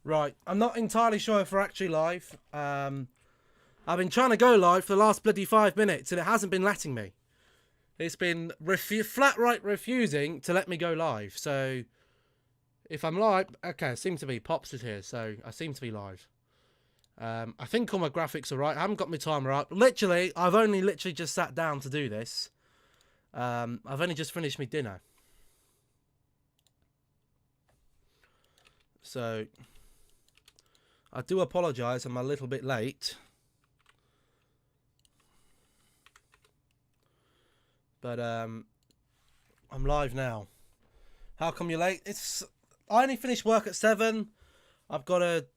Right, I'm not entirely sure if we're actually live. I've been trying to go live for the last bloody 5 minutes and it hasn't been letting me. It's been flat right refusing to let me go live. So, if I'm live, okay, I seem to be. Pops is here, so I seem to be live. I think all my graphics are right. I haven't got my timer up. I've only just sat down to do this. I've only just finished my dinner. So, I do apologise, I'm a little bit late. But, I'm live now. How come you're late? I only finished work at 7.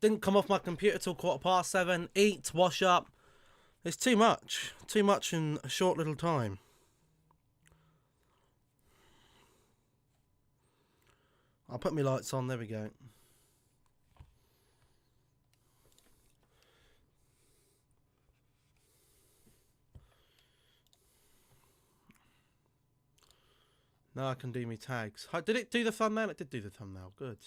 Didn't come off my computer till 7:15. Eat, wash up. It's too much. Too much in a short little time. I'll put my lights on, there we go. Now I can do my tags. Did it do the thumbnail? It did do the thumbnail. Good.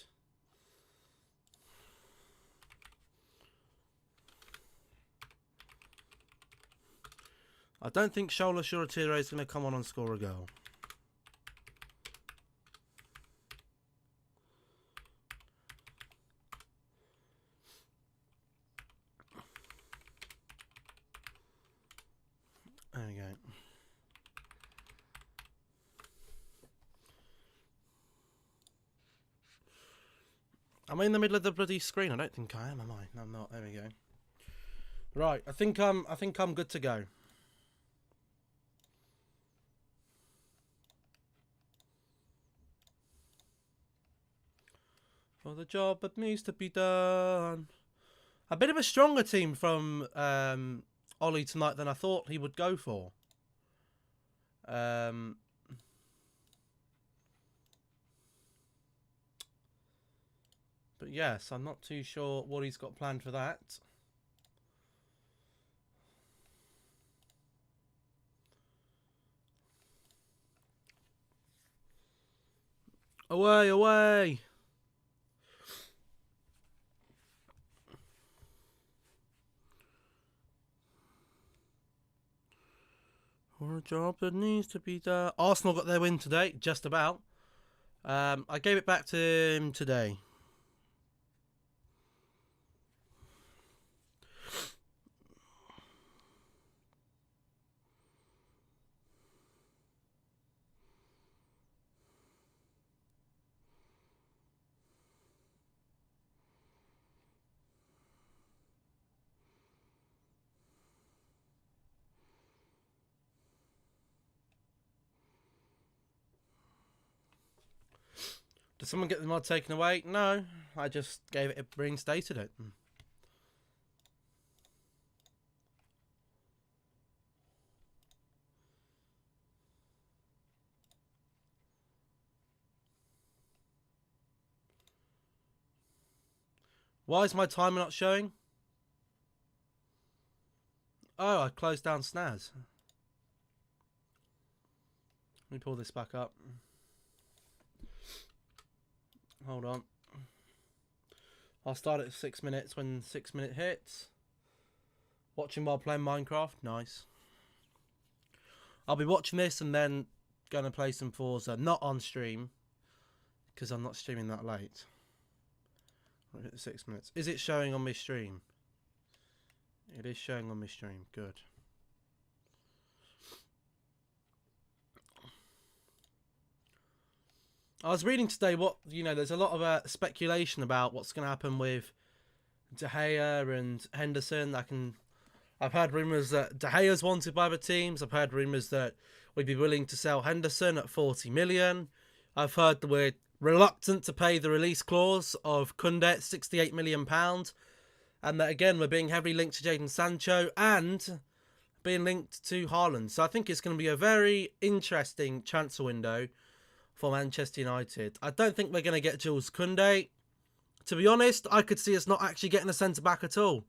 I don't think Shola Shuratiro is going to come on and score a goal. There we go. Am I in the middle of the bloody screen? I don't think I am I? No, I'm not. There we go. Right, I think I'm good to go. For the job that needs to be done. A bit of a stronger team from Ollie tonight than I thought he would go for. But yes, I'm not too sure what he's got planned for that. Away, away! For a job that needs to be done. Arsenal got their win today, just about. I gave it back to him today. Did someone get the mod taken away? No, I just gave it, reinstated it. Why is my timer not showing? Oh, I closed down Snaz. Let me pull this back up. Hold on. I'll start at 6 minutes when 6 minute hits. Watching while playing Minecraft. Nice. I'll be watching this and then going to play some Forza. Not on stream. Because I'm not streaming that late. I'll hit the 6 minutes. Is it showing on my stream? It is showing on my stream. Good. I was reading today there's a lot of speculation about what's going to happen with De Gea and Henderson. I've heard rumours that De Gea's wanted by the teams. I've heard rumours that we'd be willing to sell Henderson at 40 million. I've heard that we're reluctant to pay the release clause of Koundé at £68 million. And that, again, we're being heavily linked to Jadon Sancho and being linked to Haaland. So I think it's going to be a very interesting transfer window for Manchester United. I don't think we're going to get Jules Koundé. To be honest, I could see us not actually getting a centre-back at all.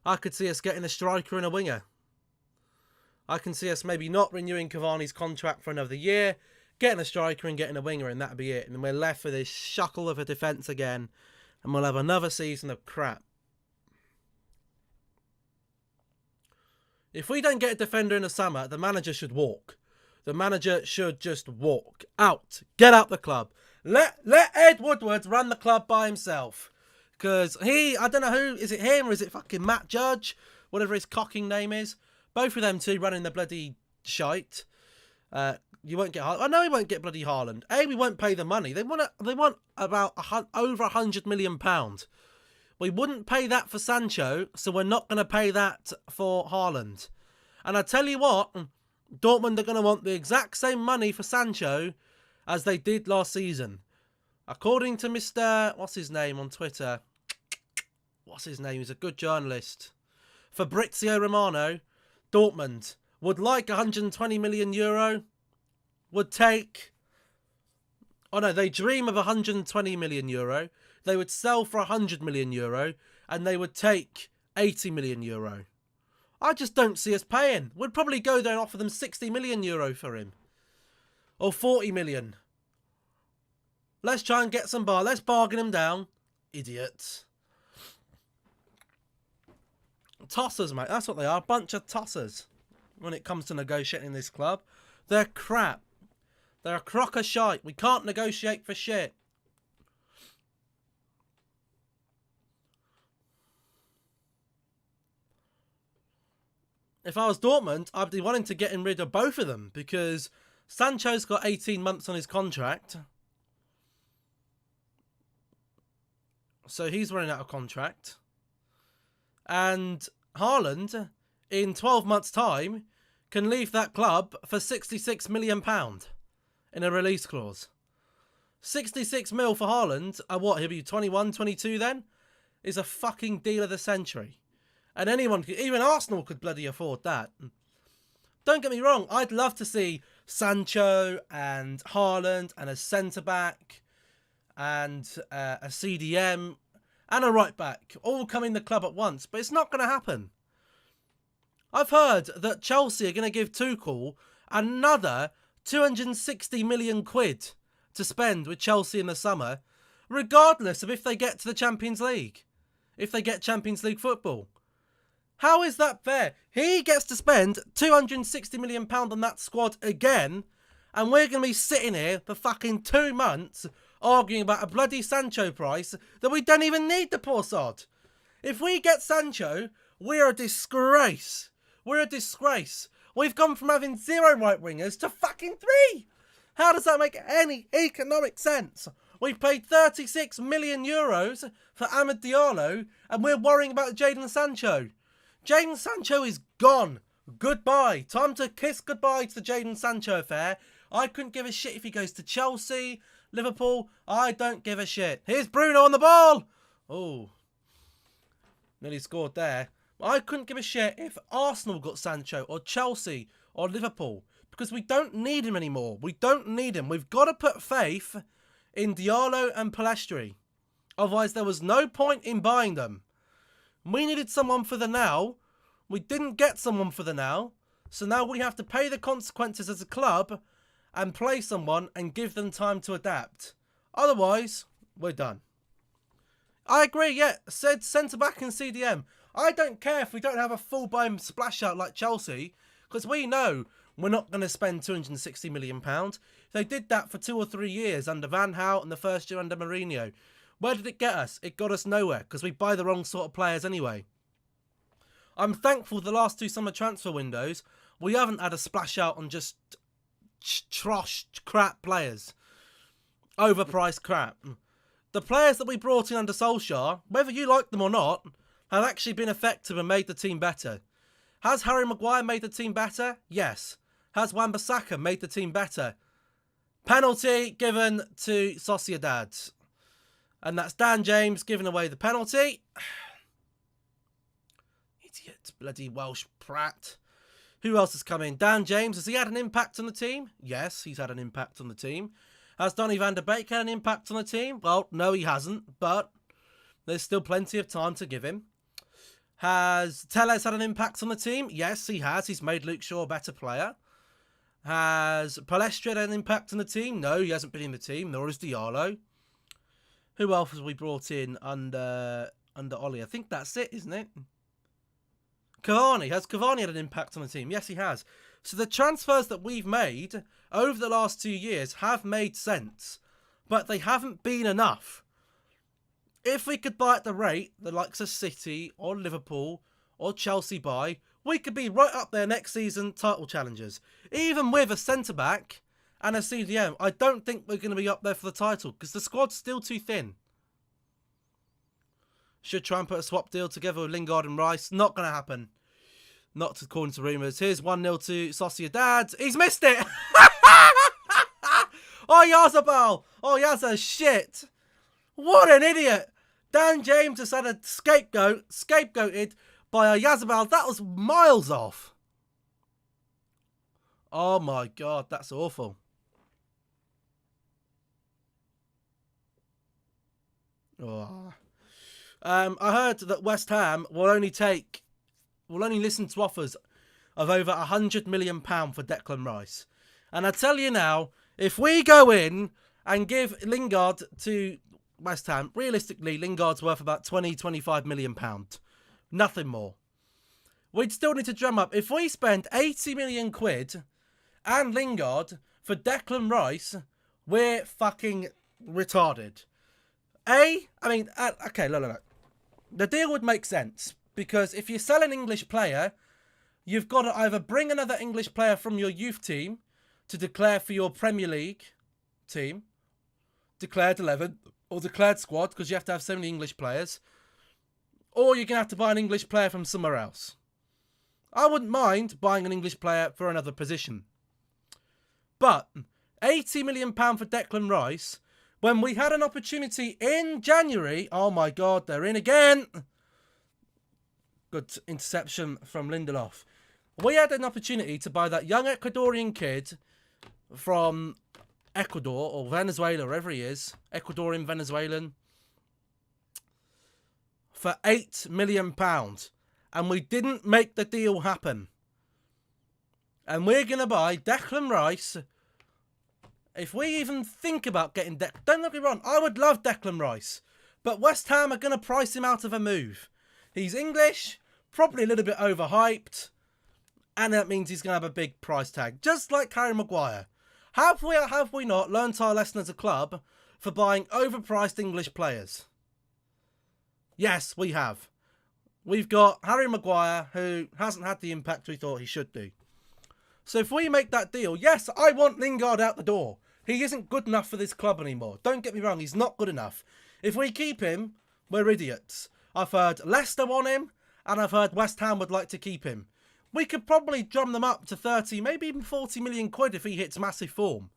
I could see us getting a striker and a winger. I can see us maybe not renewing Cavani's contract for another year, getting a striker and getting a winger, and that'd be it. And we're left with this shuckle of a defence again and we'll have another season of crap. If we don't get a defender in the summer, the manager should walk. The manager should just walk out. Get out the club. Let Ed Woodward run the club by himself. Because I don't know who, is it him or is it fucking Matt Judge? Whatever his cocking name is. Both of them two running the bloody shite. You won't get Haaland. I know he won't get bloody Haaland. We won't pay the money. They want about over £100 million. We wouldn't pay that for Sancho, so we're not going to pay that for Haaland. And I tell you what, Dortmund are going to want the exact same money for Sancho as they did last season. According to Mr. What's his name on Twitter? What's his name? He's a good journalist. Fabrizio Romano, Dortmund would like €120 million. Would take... Oh no, they dream of €120 million. They would sell for €100 million. And they would take €80 million. I just don't see us paying. We'd probably go there and offer them €60 million for him. Or 40 million. Let's try and get some let's bargain him down. Idiots. Tossers, mate. That's what they are. A bunch of tossers. When it comes to negotiating this club. They're crap. They're a crock of shite. We can't negotiate for shit. If I was Dortmund, I'd be wanting to get rid of both of them. Because Sancho's got 18 months on his contract. So he's running out of contract. And Haaland, in 12 months' time, can leave that club for £66 million in a release clause. 66 mil for Haaland, what, he'll be 21, 22 then? Is a fucking deal of the century. And anyone, even Arsenal could bloody afford that. Don't get me wrong, I'd love to see Sancho and Haaland and a centre-back and a CDM and a right-back all come in the club at once. But it's not going to happen. I've heard that Chelsea are going to give Tuchel another 260 million quid to spend with Chelsea in the summer, regardless of if they get to the Champions League. If they get Champions League football. How is that fair? He gets to spend £260 million on that squad again, and we're going to be sitting here for fucking 2 months arguing about a bloody Sancho price that we don't even need, the poor sod. If we get Sancho, we're a disgrace. We're a disgrace. We've gone from having 0 right wingers to fucking 3. How does that make any economic sense? We've paid €36 million for Amad Diallo, and we're worrying about Jadon Sancho. Jadon Sancho is gone. Goodbye. Time to kiss goodbye to the Jadon Sancho affair. I couldn't give a shit if he goes to Chelsea, Liverpool. I don't give a shit. Here's Bruno on the ball. Oh, nearly scored there. I couldn't give a shit if Arsenal got Sancho or Chelsea or Liverpool, because we don't need him anymore. We don't need him. We've got to put faith in Diallo and Pellistri. Otherwise, there was no point in buying them. We needed someone for the now. We didn't get someone for the now. So now we have to pay the consequences as a club and play someone and give them time to adapt. Otherwise, we're done. I agree, yeah. Said centre-back and CDM. I don't care if we don't have a full-blown splash-out like Chelsea, because we know we're not going to spend £260 million. They did that for 2 or 3 years under Van Gaal and the first year under Mourinho. Where did it get us? It got us nowhere, because we buy the wrong sort of players anyway. I'm thankful the last 2 summer transfer windows, we haven't had a splash out on just trosh crap players. Overpriced crap. The players that we brought in under Solskjaer, whether you like them or not, have actually been effective and made the team better. Has Harry Maguire made the team better? Yes. Has Wan-Bissaka made the team better? Penalty given to Sociedad. And that's Dan James giving away the penalty. Idiot, bloody Welsh prat. Who else has come in? Dan James, has he had an impact on the team? Yes, he's had an impact on the team. Has Donny van der Beek had an impact on the team? Well, no, he hasn't, but there's still plenty of time to give him. Has Telles had an impact on the team? Yes, he has. He's made Luke Shaw a better player. Has Pellistri had an impact on the team? No, he hasn't been in the team, nor has Diallo. Who else has we brought in under Ollie? I think that's it, isn't it? Cavani. Has Cavani had an impact on the team? Yes, he has. So the transfers that we've made over the last 2 years have made sense, but they haven't been enough. If we could buy at the rate the likes of City or Liverpool or Chelsea buy, we could be right up there next season, title challengers. Even with a centre-back and a CDM, I don't think we're going to be up there for the title because the squad's still too thin. Should try and put a swap deal together with Lingard and Rice. Not going to happen. Not according to rumours. Here's 1-0 to Sociedad. He's missed it! Oh, Yazabal! Oh, Yazza, shit! What an idiot! Dan James has had a scapegoated by a Yazabal. That was miles off. Oh my god, that's awful. Oh. I heard that West Ham will only listen to offers of over £100 million for Declan Rice. And I tell you now, if we go in and give Lingard to West Ham, realistically, Lingard's worth about £20-25 million. Nothing more. We'd still need to drum up. If we spend 80 million quid and Lingard for Declan Rice, we're fucking retarded. Okay, look. The deal would make sense. Because if you sell an English player, you've got to either bring another English player from your youth team to declare for your Premier League team, declared 11, or declared squad, because you have to have so many English players, or you're going to have to buy an English player from somewhere else. I wouldn't mind buying an English player for another position. But £80 million for Declan Rice, when we had an opportunity in January, oh my god, they're in again. Good interception from Lindelof. We had an opportunity to buy that young Ecuadorian kid from Ecuador or Venezuela, wherever he is, Ecuadorian, Venezuelan, for £8 million. And we didn't make the deal happen. And we're going to buy Declan Rice. If we even think about getting Declan, don't get me wrong, I would love Declan Rice. But West Ham are going to price him out of a move. He's English, probably a little bit overhyped. And that means he's going to have a big price tag. Just like Harry Maguire. Have we not learnt our lesson as a club for buying overpriced English players? Yes, we have. We've got Harry Maguire, who hasn't had the impact we thought he should do. So if we make that deal, yes, I want Lingard out the door. He isn't good enough for this club anymore. Don't get me wrong, he's not good enough. If we keep him, we're idiots. I've heard Leicester want him, and I've heard West Ham would like to keep him. We could probably drum them up to 30, maybe even 40 million quid if he hits massive form.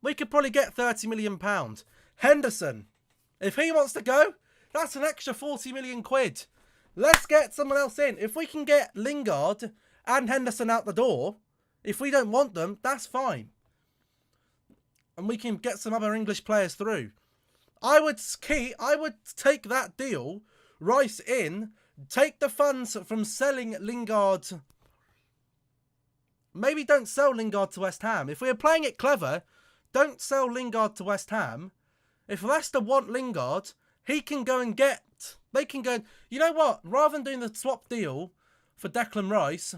We could probably get £30 million. Henderson, if he wants to go, that's an extra 40 million quid. Let's get someone else in. If we can get Lingard and Henderson out the door, if we don't want them, that's fine. And we can get some other English players through. I would take that deal, Rice in, take the funds from selling Lingard. Maybe don't sell Lingard to West Ham. If we're playing it clever, don't sell Lingard to West Ham. If Leicester want Lingard, he can go and get... They can go... You know what? Rather than doing the swap deal for Declan Rice,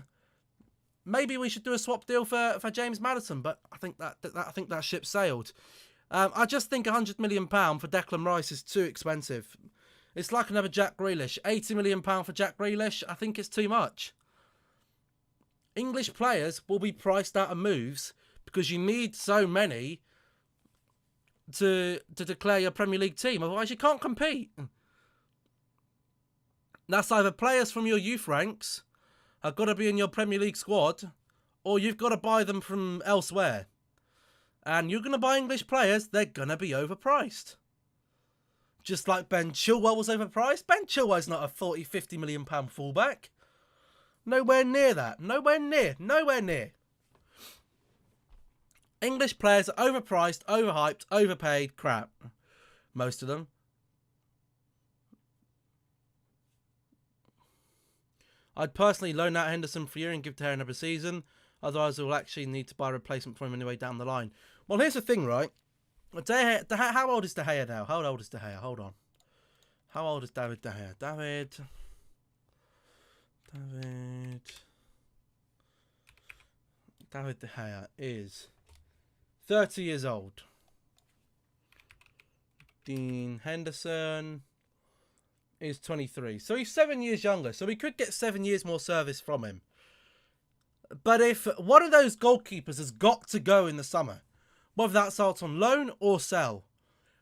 maybe we should do a swap deal for James Maddison. But I think that ship sailed. I just think £100 million for Declan Rice is too expensive. It's like another Jack Grealish. £80 million for Jack Grealish, I think it's too much. English players will be priced out of moves because you need so many to declare your Premier League team. Otherwise, you can't compete. That's either players from your youth ranks have got to be in your Premier League squad, or you've got to buy them from elsewhere. And you're going to buy English players, they're going to be overpriced. Just like Ben Chilwell was overpriced. Ben Chilwell's not a 40-50 million pound fullback. Nowhere near that. Nowhere near. English players are overpriced, overhyped, overpaid crap. Most of them. I'd personally loan out Henderson for a year and give Terry another season. Otherwise, we'll actually need to buy a replacement for him anyway down the line. Well, here's the thing, right? How old is De Gea now? How old is De Gea? Hold on. How old is David De Gea? David De Gea is 30 years old. Dean Henderson is 23. So he's 7 years younger. So we could get 7 years more service from him. But if one of those goalkeepers has got to go in the summer, whether that's out on loan or sell,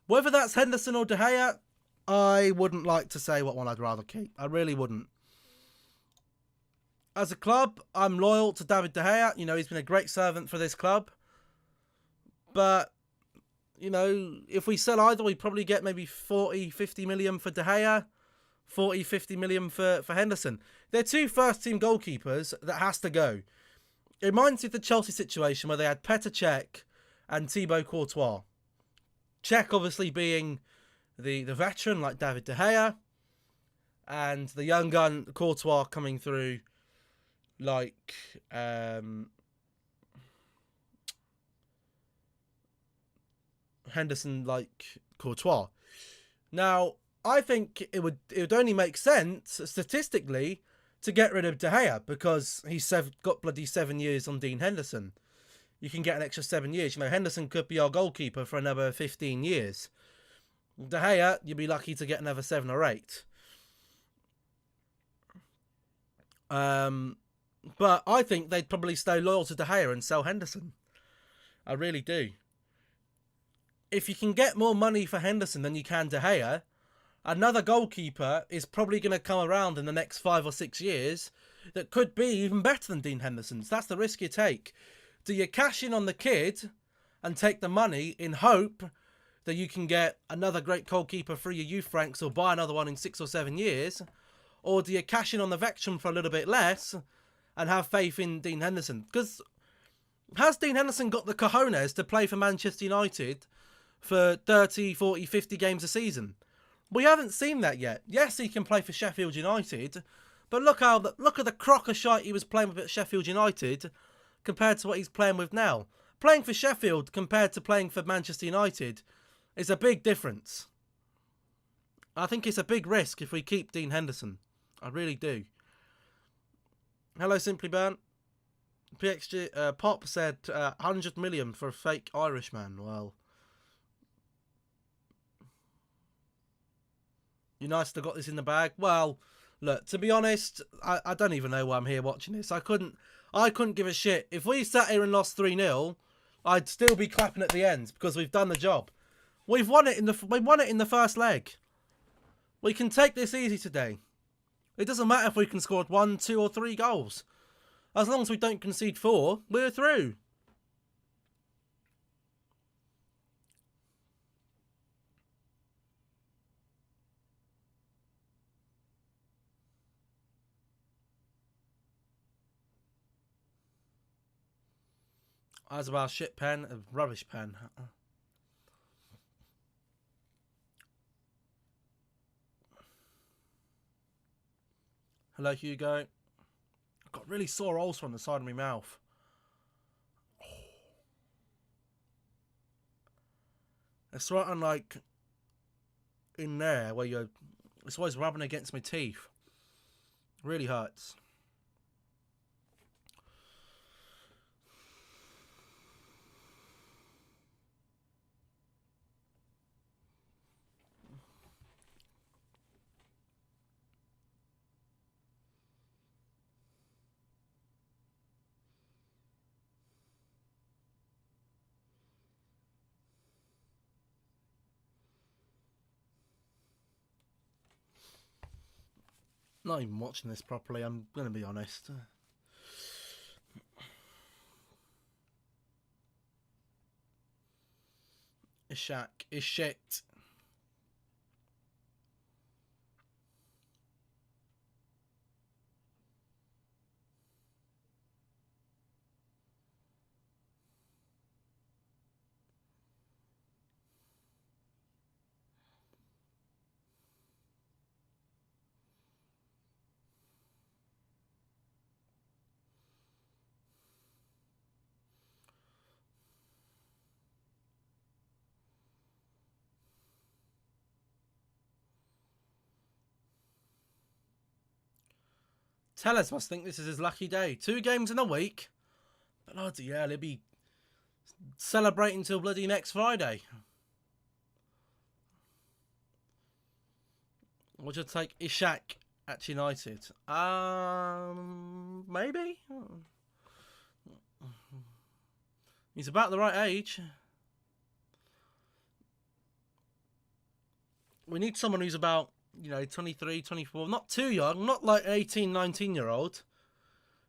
whether that's Henderson or De Gea, I wouldn't like to say what one I'd rather keep. I really wouldn't. As a club, I'm loyal to David De Gea. You know, he's been a great servant for this club. But, you know, if we sell either, we probably get maybe 40, 50 million for De Gea, 40, 50 million for Henderson. They're two first-team goalkeepers that has to go. It reminds me of the Chelsea situation where they had Petr Cech and Thibaut Courtois. Cech obviously being the veteran like David De Gea, and the young gun Courtois coming through like Henderson, like Courtois. Now, I think it would only make sense statistically to get rid of De Gea because he's got bloody 7 years on Dean Henderson. You can get an extra 7 years. You know, Henderson could be our goalkeeper for another 15 years. De Gea, you'd be lucky to get another 7 or 8. But I think they'd probably stay loyal to De Gea and sell Henderson. I really do. If you can get more money for Henderson than you can De Gea, another goalkeeper is probably going to come around in the next 5 or 6 years that could be even better than Dean Henderson's. That's the risk you take. Do you cash in on the kid and take the money in hope that you can get another great goalkeeper through your youth ranks or buy another one in 6 or 7 years? Or do you cash in on the veteran for a little bit less and have faith in Dean Henderson? Because has Dean Henderson got the cojones to play for Manchester United for 30, 40, 50 games a season? We haven't seen that yet. Yes, he can play for Sheffield United, but look at the crock of shite he was playing with at Sheffield United compared to what he's playing with now. Playing for Sheffield compared to playing for Manchester United is a big difference. I think it's a big risk if we keep Dean Henderson. I really do. Hello, Simply Burnt. PXG Pop said 100 million for a fake Irishman. Well, United have got this in the bag. Well, look, to be honest, I don't even know why I'm here watching this. I couldn't give a shit. If we sat here and lost 3-0, I'd still be clapping at the end because we've done the job. We won it in the first leg. We can take this easy today. It doesn't matter if we can score 1, 2 or 3 goals. As long as we don't concede 4, we're through. As about shit pen, a rubbish pen. Hello, Hugo. I've got really sore ulcer on the side of my mouth. It's right on, like, in there where it's always rubbing against my teeth. Really hurts. Not even watching this properly, I'm going to be honest. Ishak is shit. Tellez must think this is his lucky day. 2 games in a week. Bloody hell, he'll be celebrating till bloody next Friday. Would you take Ishak at United? Maybe. He's about the right age. We need someone who's about, 23, 24. Not too young. Not like 18, 19-year-old.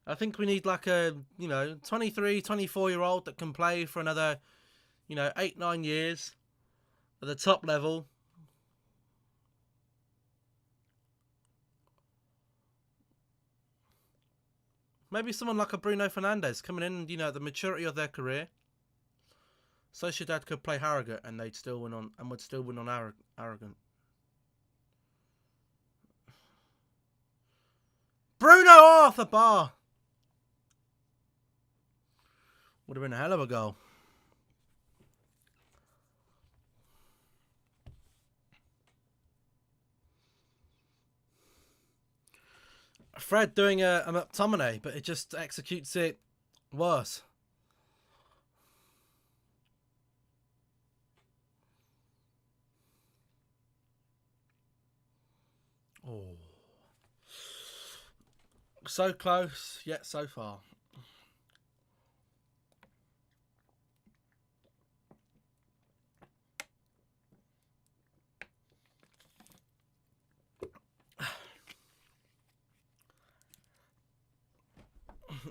I think we need like a, 23, 24-year-old that can play for another, 8, 9 years at the top level. Maybe someone like a Bruno Fernandes coming in, the maturity of their career. Sociedad could play Harrogate and they'd still win on, and would still win on Arrogant. Bruno off the bar. Would have been a hell of a goal. Fred doing a McTominay, but it just executes it worse. Oh. So close, yet so far.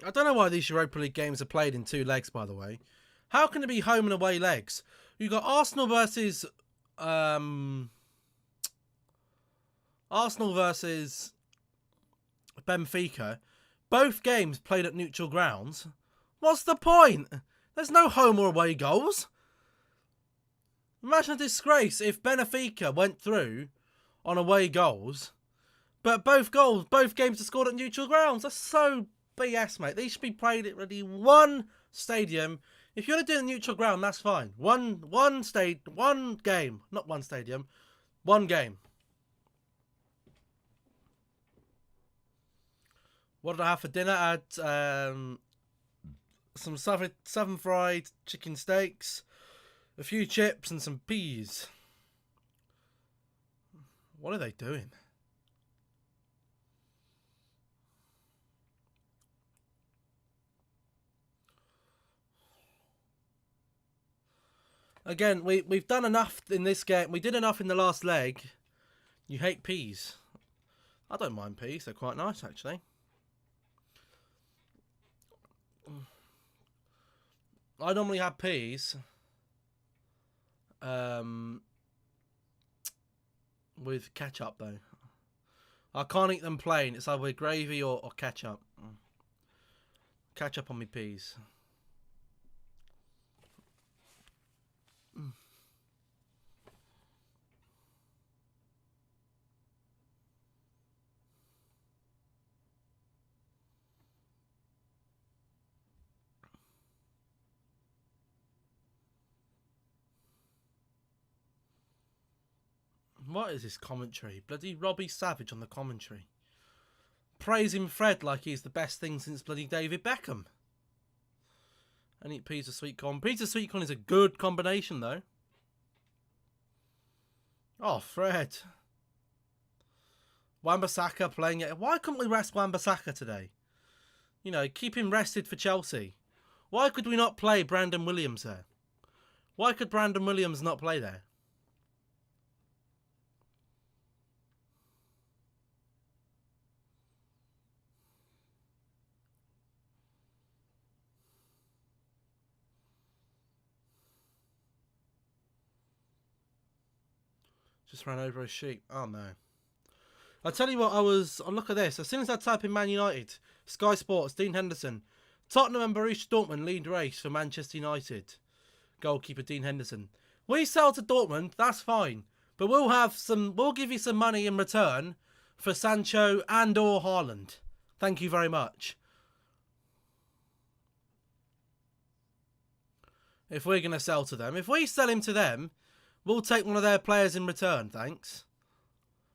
I don't know why these Europa League games are played in 2 legs, by the way. How can it be home and away legs? You've got Arsenal versus Benfica. Both games played at neutral grounds. What's the point? There's no home or away goals. Imagine a disgrace if Benfica went through on away goals, but both games are scored at neutral grounds. That's so BS, mate. These should be played at really one stadium. If you're going to do a neutral ground, that's fine. One game, not one stadium, one game. What did I have for dinner? I had some southern fried chicken steaks, a few chips, and some peas. What are they doing? Again, we've done enough in this game. We did enough in the last leg. You hate peas. I don't mind peas. They're quite nice, actually. I normally have peas with ketchup, though. I can't eat them plain. It's either with gravy or ketchup. Ketchup on my peas. What is this commentary? Bloody Robbie Savage on the commentary. Praising Fred like he's the best thing since bloody David Beckham. And eat peas with sweet corn. Peas with sweet corn is a good combination, though. Oh, Fred. Wan-Bissaka playing it. Why couldn't we rest Wan-Bissaka today? Keep him rested for Chelsea. Why could we not play Brandon Williams there? Why could Brandon Williams not play there? Just ran over a sheep. Oh, no. I'll tell you what, look at this. As soon as I type in Man United, Sky Sports, Dean Henderson, Tottenham and Borussia Dortmund lead race for Manchester United. Goalkeeper Dean Henderson. We sell to Dortmund, that's fine. But we'll give you some money in return for Sancho and or Haaland. Thank you very much. If we're going to sell to them. If we sell him to them, we'll take one of their players in return, thanks.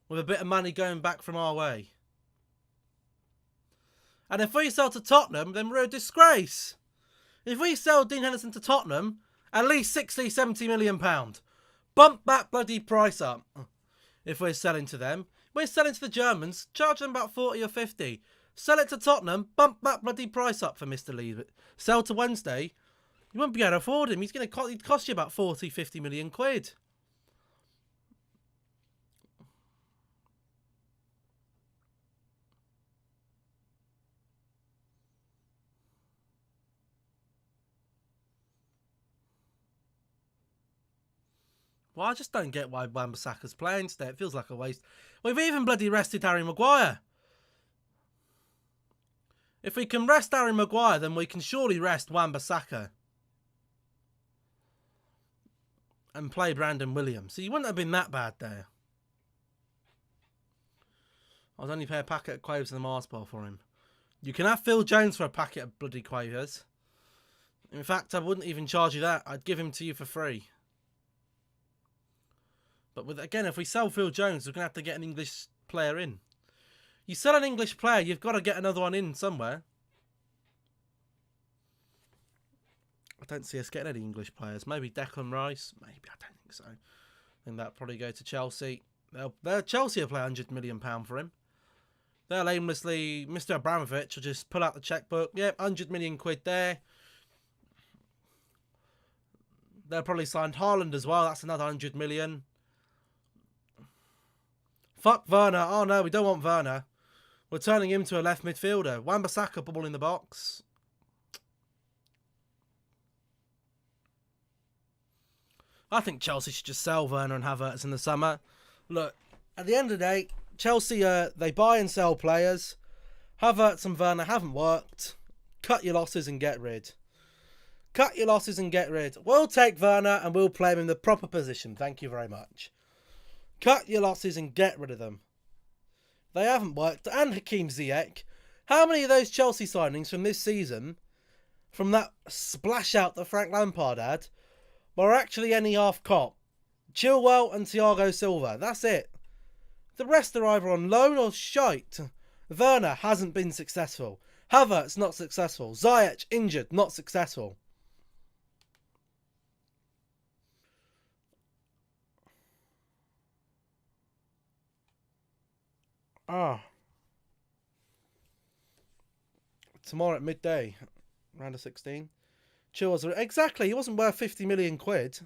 With a bit of money going back from our way. And if we sell to Tottenham, then we're a disgrace. If we sell Dean Henderson to Tottenham, at least 60, 70 million pound. Bump that bloody price up. If we're selling to them. We're selling to the Germans, charge them about 40 or 50. Sell it to Tottenham, bump that bloody price up for Mr. Lee. Sell to Wednesday, you won't be able to afford him. He's going to cost you about 40, 50 million quid. Well, I just don't get why Wan-Bissaka's playing today. It feels like a waste. We've even bloody rested Harry Maguire. If we can rest Harry Maguire, then we can surely rest Wan-Bissaka. And play Brandon Williams. So you wouldn't have been that bad there. I'd only pay a packet of quavers and a Mars bar for him. You can have Phil Jones for a packet of bloody quavers. In fact, I wouldn't even charge you that. I'd give him to you for free. But again, if we sell Phil Jones, we're going to have to get an English player in. You sell an English player, you've got to get another one in somewhere. I don't see us getting any English players. Maybe Declan Rice. Maybe, I don't think so. I think that'll probably go to Chelsea. Chelsea will play £100 million for him. They'll aimlessly, Mr. Abramovich will just pull out the checkbook. Yep, 100 million quid there. They'll probably sign Haaland as well. That's another 100 million. Fuck Werner. Oh no, we don't want Werner. We're turning him to a left midfielder. Wan-Bissaka, ball in the box. I think Chelsea should just sell Werner and Havertz in the summer. Look, at the end of the day, Chelsea, they buy and sell players. Havertz and Werner haven't worked. Cut your losses and get rid. Cut your losses and get rid. We'll take Werner and we'll play him in the proper position. Thank you very much. Cut your losses and get rid of them. They haven't worked. And Hakeem Ziyech. How many of those Chelsea signings from this season, from that splash out that Frank Lampard had, were actually any half cop? Chilwell and Thiago Silva. That's it. The rest are either on loan or shite. Werner hasn't been successful. Havertz not successful. Ziyech injured, not successful. Tomorrow at midday, round of 16. Chilwell's exactly. He wasn't worth 50 million quid.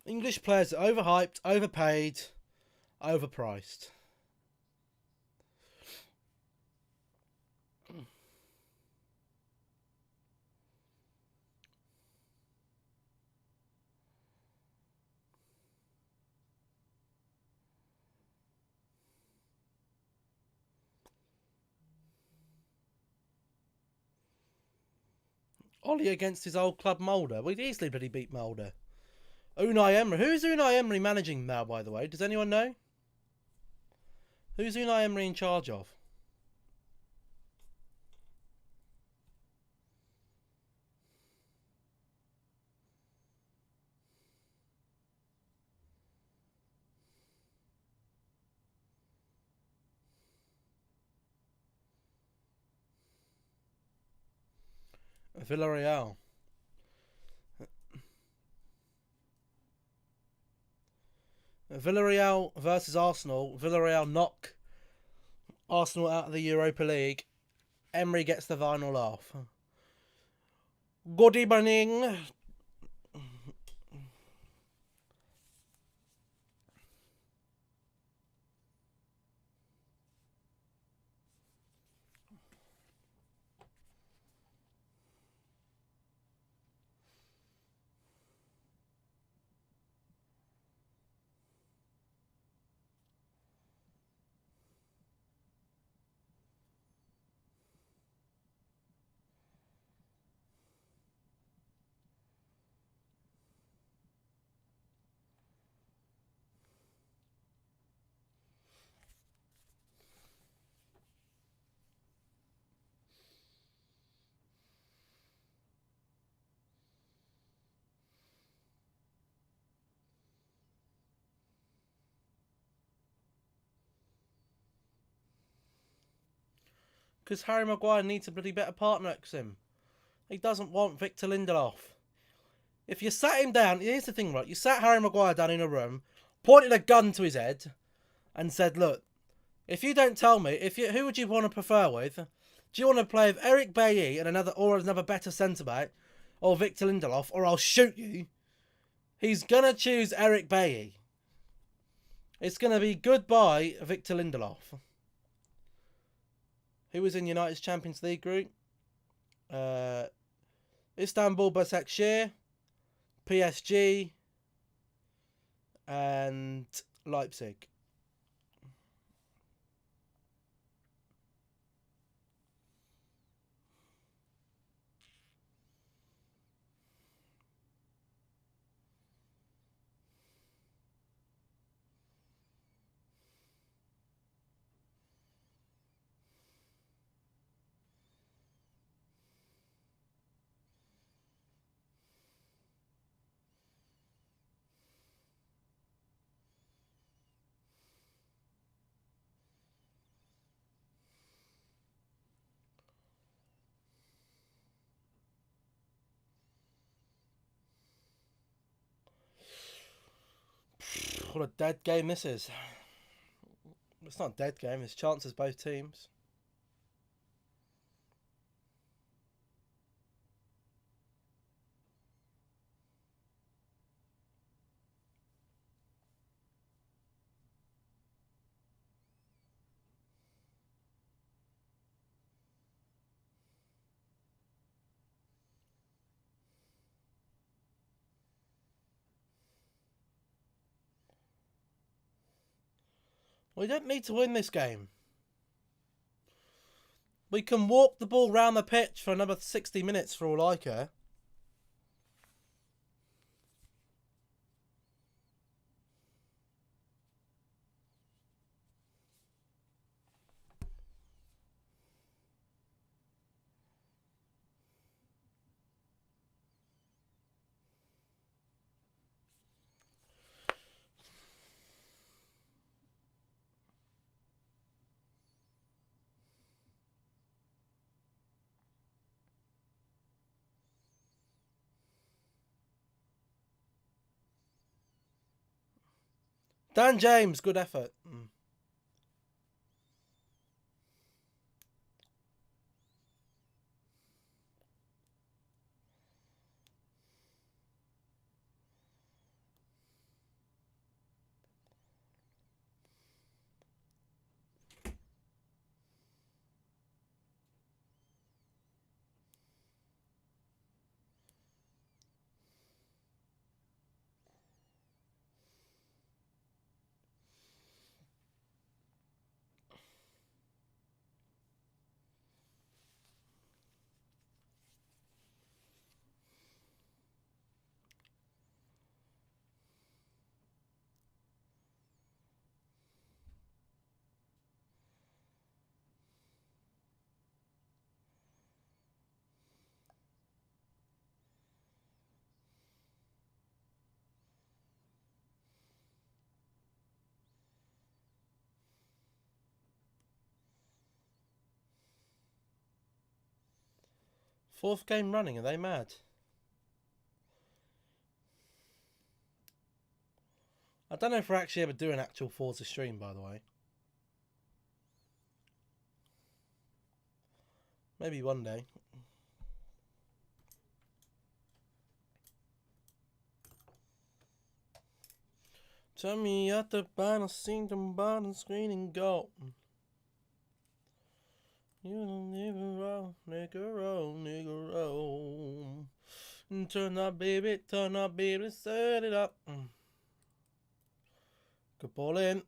English players are overhyped, overpaid, overpriced. Ollie against his old club Mulder. We'd easily bloody beat Mulder. Unai Emery. Who's Unai Emery managing now, by the way? Does anyone know? Who's Unai Emery in charge of? Villarreal. Villarreal versus Arsenal. Villarreal knock Arsenal out of the Europa League. Emery gets the final laugh. Good evening. Because Harry Maguire needs a bloody better partner next to him. He doesn't want Victor Lindelof. If you sat him down, here's the thing, right? You sat Harry Maguire down in a room, pointed a gun to his head, and said, look, if you don't tell me, who would you want to prefer with? Do you want to play with Eric Bailly and another better centre-back, or Victor Lindelof, or I'll shoot you? He's going to choose Eric Bailly. It's going to be goodbye, Victor Lindelof. Who was in United's Champions League group? Istanbul, Başakşehir, PSG, and Leipzig. What a dead game this is. It's not a dead game, it's chances both teams. We don't need to win this game. We can walk the ball round the pitch for another 60 minutes for all I care. Dan James, good effort. Fourth game running, are they mad? I don't know if we're actually ever doing actual Forza stream, by the way. Maybe one day. Tell me at the bottom, sing the bottom screen and go. You don't nigga roll, nigga roll, nigga roll. Turn up, baby, set it up. Good ball in.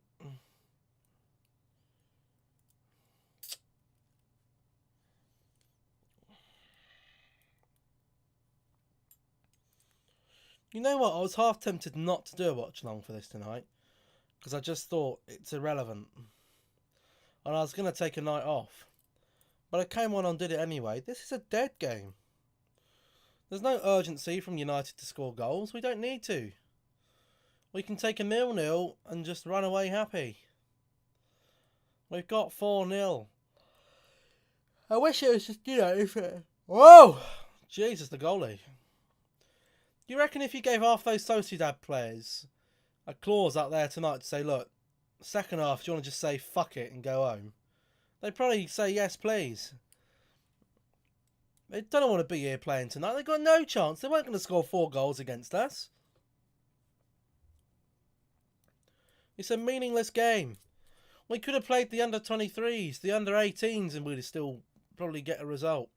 You know what? I was half tempted not to do a watch along for this tonight. Because I just thought it's irrelevant. And I was going to take a night off. But I came on and did it anyway. This is a dead game. There's no urgency from United to score goals. We don't need to. We can take a 0-0 and just run away happy. We've got 4-0. I wish it was just, you know, if it... Whoa! Jesus, the goalie. Do you reckon if you gave half those Sociedad players a clause out there tonight to say, look, second half, do you want to just say fuck it and go home? They'd probably say yes, please. They don't want to be here playing tonight. They've got no chance. They weren't going to score 4 goals against us. It's a meaningless game. We could have played the under-23s, the under-18s, and we'd have still probably get a result.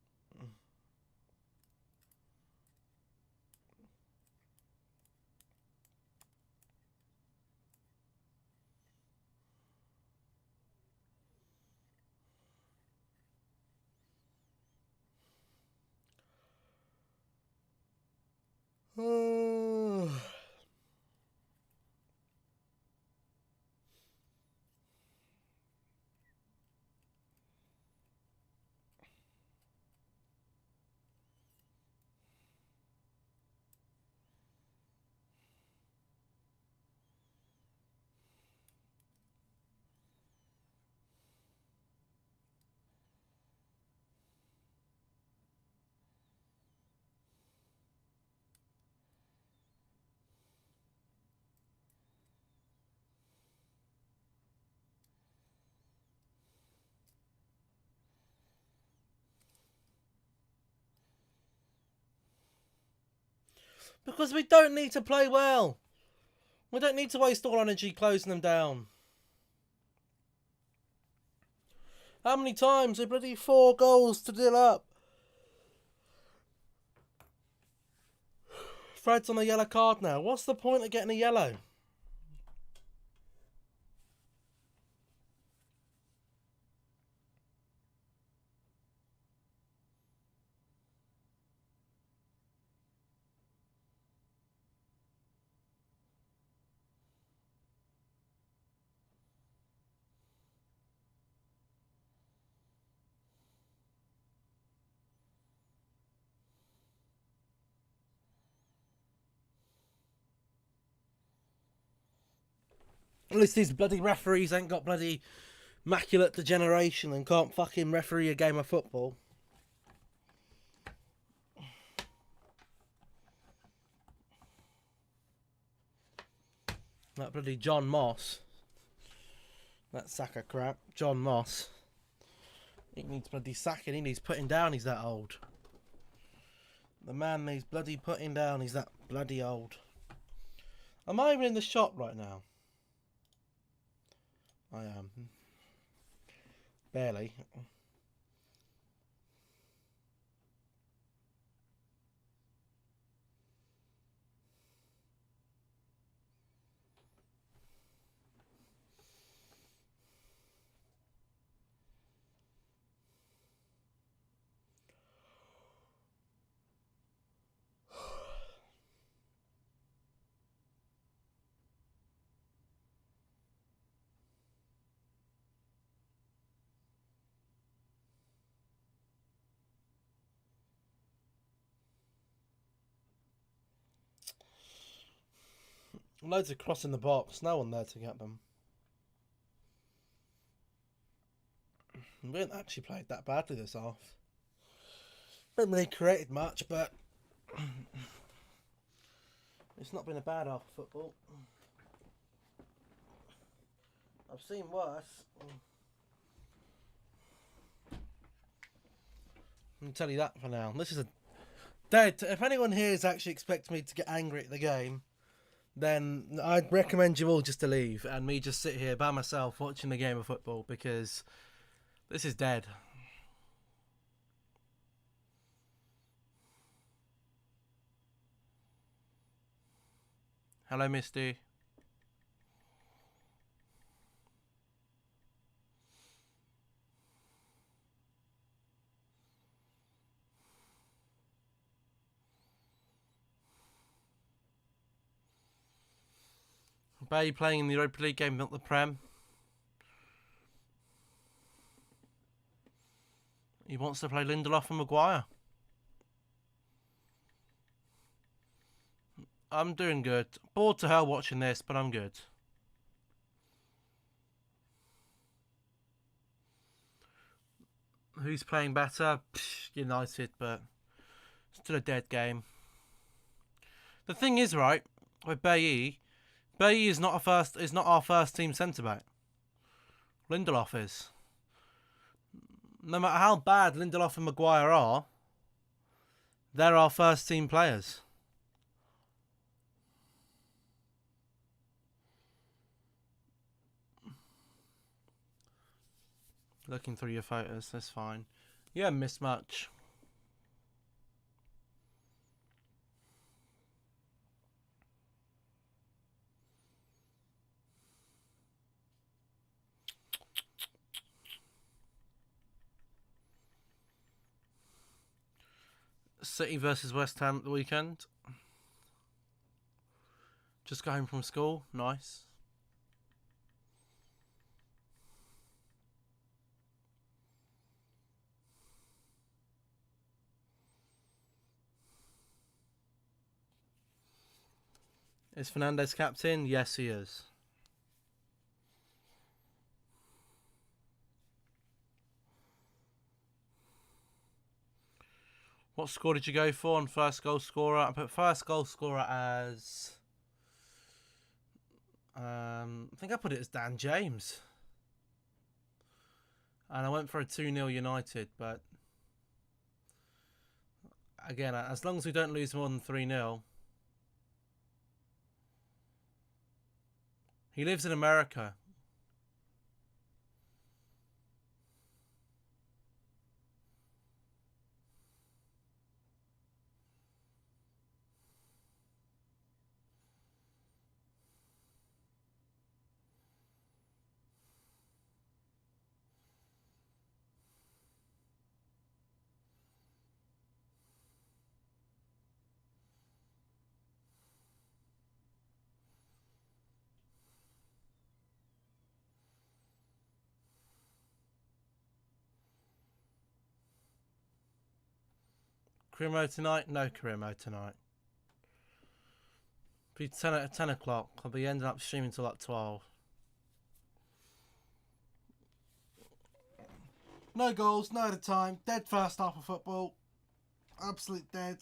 Because we don't need to play well. We don't need to waste all energy closing them down. How many times? We're bloody 4 goals to deal up. Fred's on a yellow card now. What's the point of getting a yellow? At least these bloody referees ain't got bloody immaculate degeneration and can't fucking referee a game of football. That bloody John Moss. That sack of crap. John Moss. He needs bloody sacking. He needs putting down. He's that old. The man needs bloody putting down. He's that bloody old. Am I even in the shop right now? I am. Barely. Loads of crossing the box. No one there to get them. We haven't actually played that badly this half. Haven't really created much, but it's not been a bad half of football. I've seen worse. I can tell you that for now. This is a dead. If anyone here is actually expecting me to get angry at the game, then I'd recommend you all just to leave and me just sit here by myself watching the game of football, because this is dead. Hello, Misty. Bay playing in the Europa League game, not the Prem. He wants to play Lindelof and Maguire. I'm doing good. Bored to hell watching this, but I'm good. Who's playing better? United, but still a dead game. The thing is, right, with Bailly is not our first team centre back. Lindelof is. No matter how bad Lindelof and Maguire are, they're our first team players. Looking through your photos, that's fine. You haven't missed much. City versus West Ham at the weekend. Just got home from school. Nice. Is Fernandes captain? Yes, he is. What score did you go for on first goal scorer? I put first goal scorer as... I think I put it as Dan James. And I went for a 2-0 United, but... Again, as long as we don't lose more than 3-0... He lives in America. Career mode tonight? No career mode tonight. Be 10 o'clock. I'll be ending up streaming till like 12. No goals, no at a time. Dead first half of football. Absolute dead.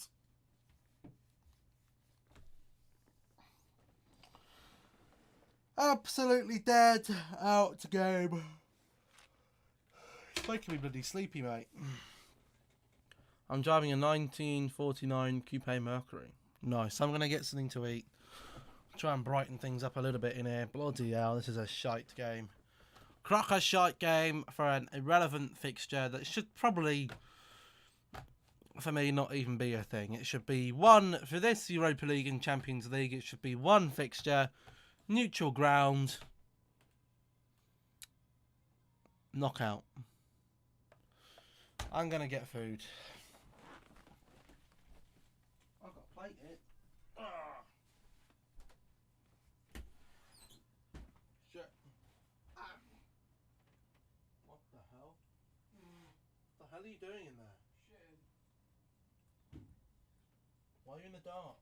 Absolutely dead. Out to game. It's making me bloody sleepy, mate. I'm driving a 1949 Coupe Mercury. Nice. I'm going to get something to eat. Try and brighten things up a little bit in here. Bloody hell, this is a shite game. Crocker shite game for an irrelevant fixture that should probably, for me, not even be a thing. It should be one, for this Europa League and Champions League, it should be one fixture, neutral ground, knockout. I'm going to get food. I've got to plate it. Shit. What the hell? What the hell are you doing in there? Shitting. Why are you in the dark?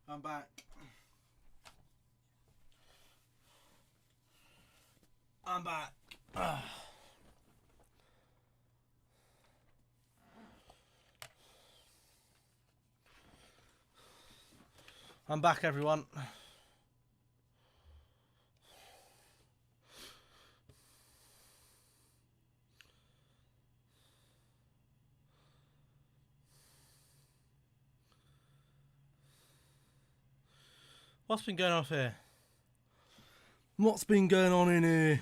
I'm back. I'm back. I'm back, everyone. What's been going on here? What's been going on in here?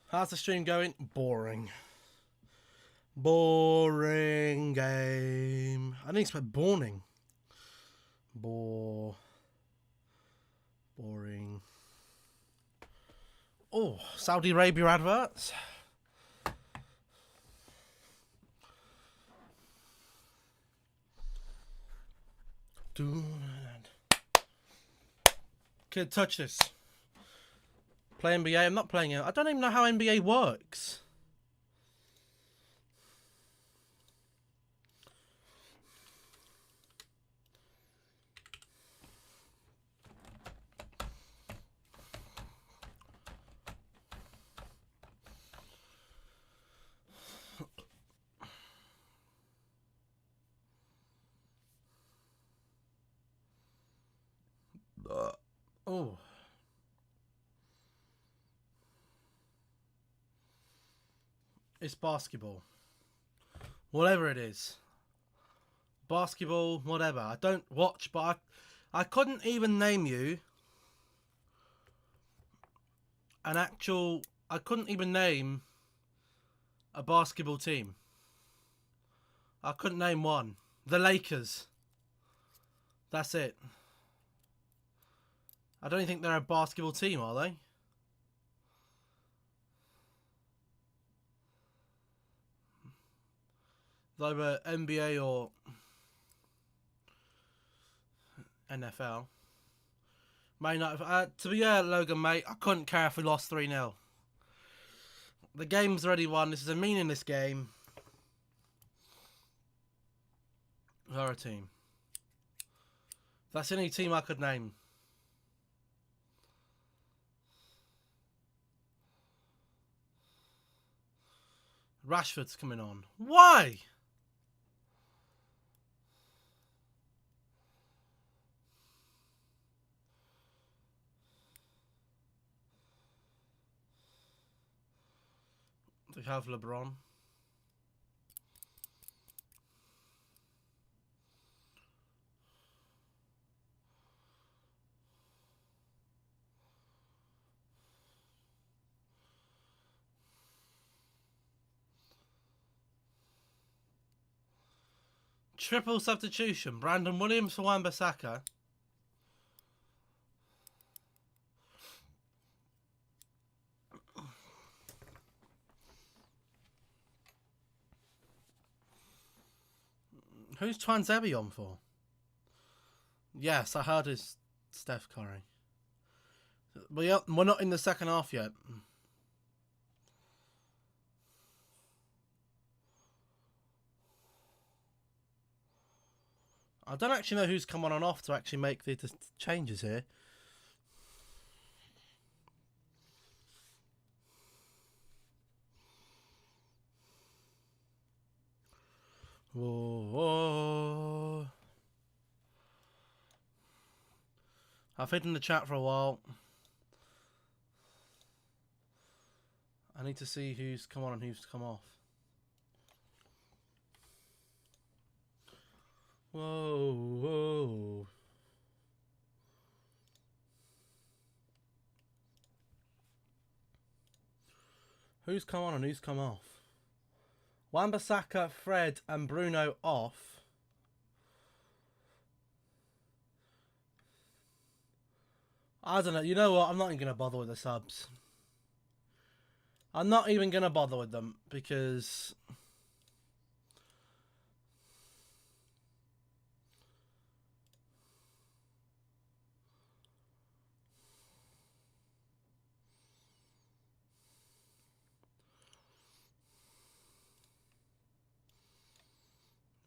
How's the stream going? Boring. Boring game. I need to spell boring. Boring. Oh, Saudi Arabia adverts. Kid, touch this. Play NBA. I'm not playing it. I don't even know how NBA works. Oh. It's basketball. Whatever it is. Basketball, whatever. I don't watch, but I couldn't even name you an actual... I couldn't even name a basketball team. I couldn't name one. The Lakers. That's it. I don't think they're a basketball team, are they? They were NBA or NFL. May not have, to be fair, Logan, mate, I couldn't care if we lost 3-0. The game's already won. This is a meaningless game. They're a team. That's the only team I could name. Rashford's coming on. Why? They have LeBron. Triple substitution. Brandon Williams for Wan-Bissaka. Who's Twanzebe on for? Yes, I heard it's Steph Curry. We're not in the second half yet. I don't actually know who's come on and off to actually make the changes here. Whoa. I've hidden the chat for a while. I need to see who's come on and who's come off. Whoa. Who's come on and who's come off? Wan-Bissaka, Fred and Bruno off. I don't know. You know what? I'm not even going to bother with the subs. I'm not even going to bother with them because...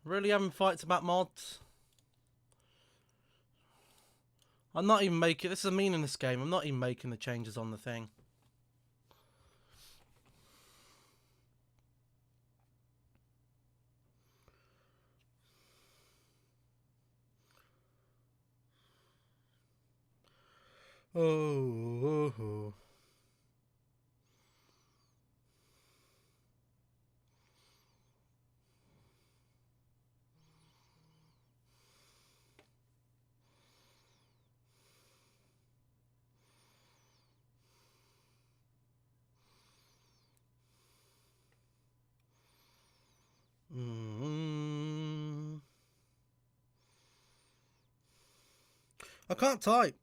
Really having fights about mods? I'm not even making... This is a meaningless game. I'm not even making the changes on the thing. Oh. I can't type.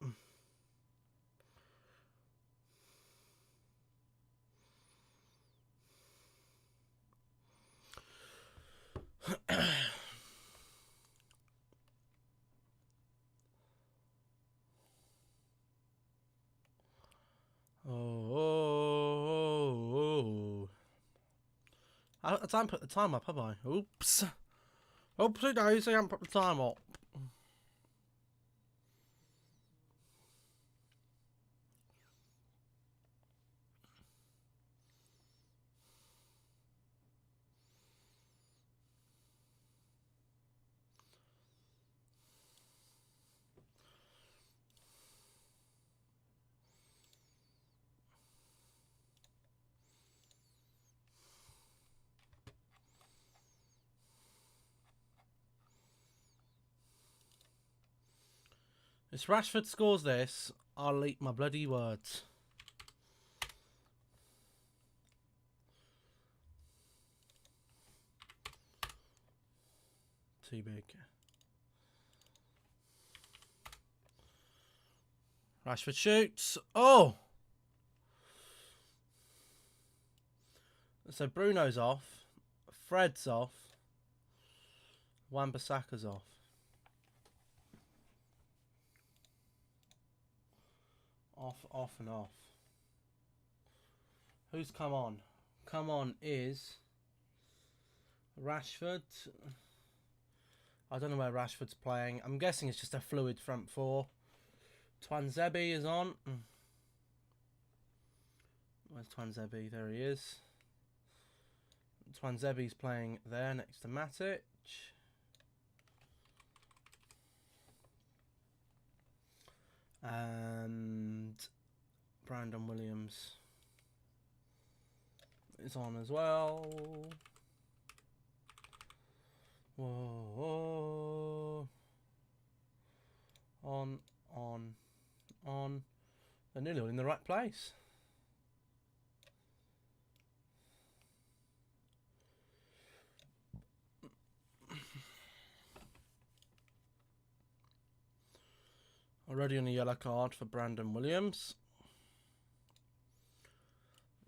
Oh. I haven't put the time up, have I? Oops. Oopsie daisy, I haven't put the time up. If Rashford scores this, I'll eat my bloody words. Too big. Rashford shoots. Oh! So Bruno's off. Fred's off. Wan-Bissaka's off. Off and off. Who's come on? Come on is Rashford. I don't know where Rashford's playing. I'm guessing it's just a fluid front four. Twanzebe is on. Where's Twanzebe? There he is. Twanzebe's playing there next to Matic. And Brandon Williams is on as well. Whoa. On. They're nearly all in the right place. Already on a yellow card for Brandon Williams.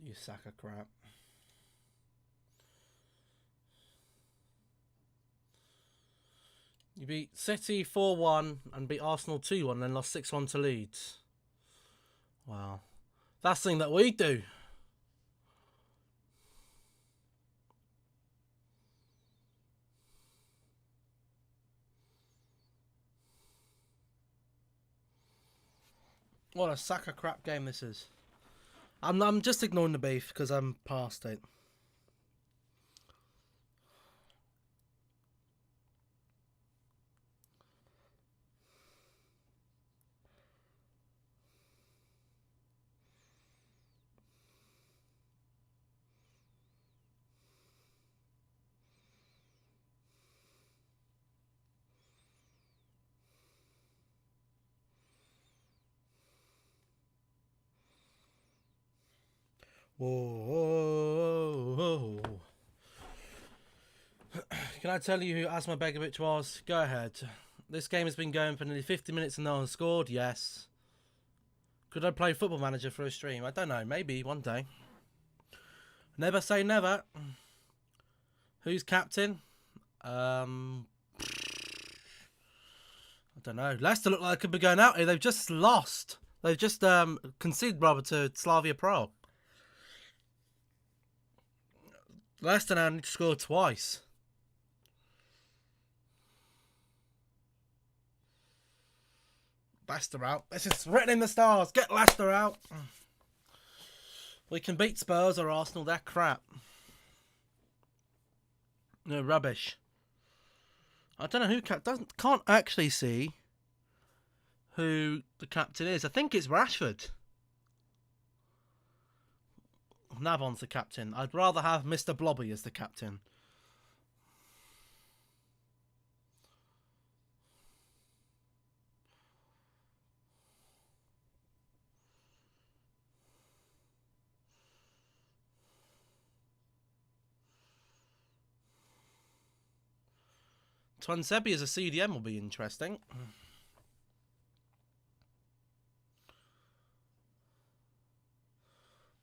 You sack of crap. You beat City 4-1 and beat Arsenal 2-1 and then lost 6-1 to Leeds. Wow. That's the thing that we do. What a sack of crap game this is. I'm just ignoring the beef because I'm past it. Whoa. Can I tell you who Asma Begovic was? Go ahead. This game has been going for nearly 50 minutes and no one scored. Yes. Could I play Football Manager for a stream? I don't know. Maybe one day. Never say never. Who's captain? I don't know. Leicester look like they could be going out here. They've just lost. They've just conceded rather to Slavia Prague. Leicester now need to score twice. Leicester out. This is written in the stars. Get Leicester out. We can beat Spurs or Arsenal. They're crap. No, rubbish. I don't know who can't actually see who the captain is. I think it's Rashford. Navon's the captain. I'd rather have Mr. Blobby as the captain. Twansebi as a CDM will be interesting.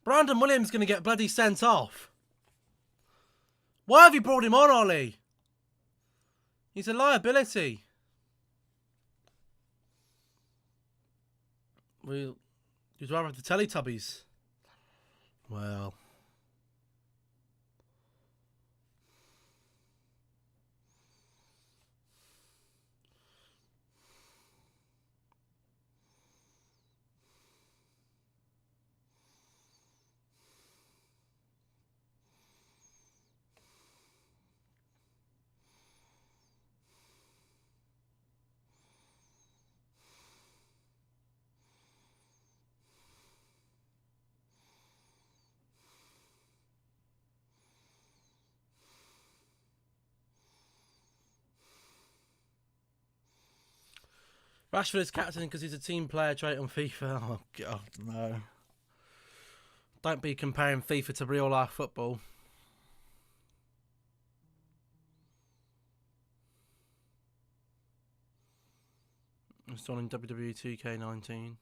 Brandon Williams going to get bloody sent off. Why have you brought him on, Ollie? He's a liability. You'd rather have the Teletubbies. Well. Rashford is captain because he's a team player trait on FIFA. Oh, God, no. Don't be comparing FIFA to real life football. Installing WWE 2K19.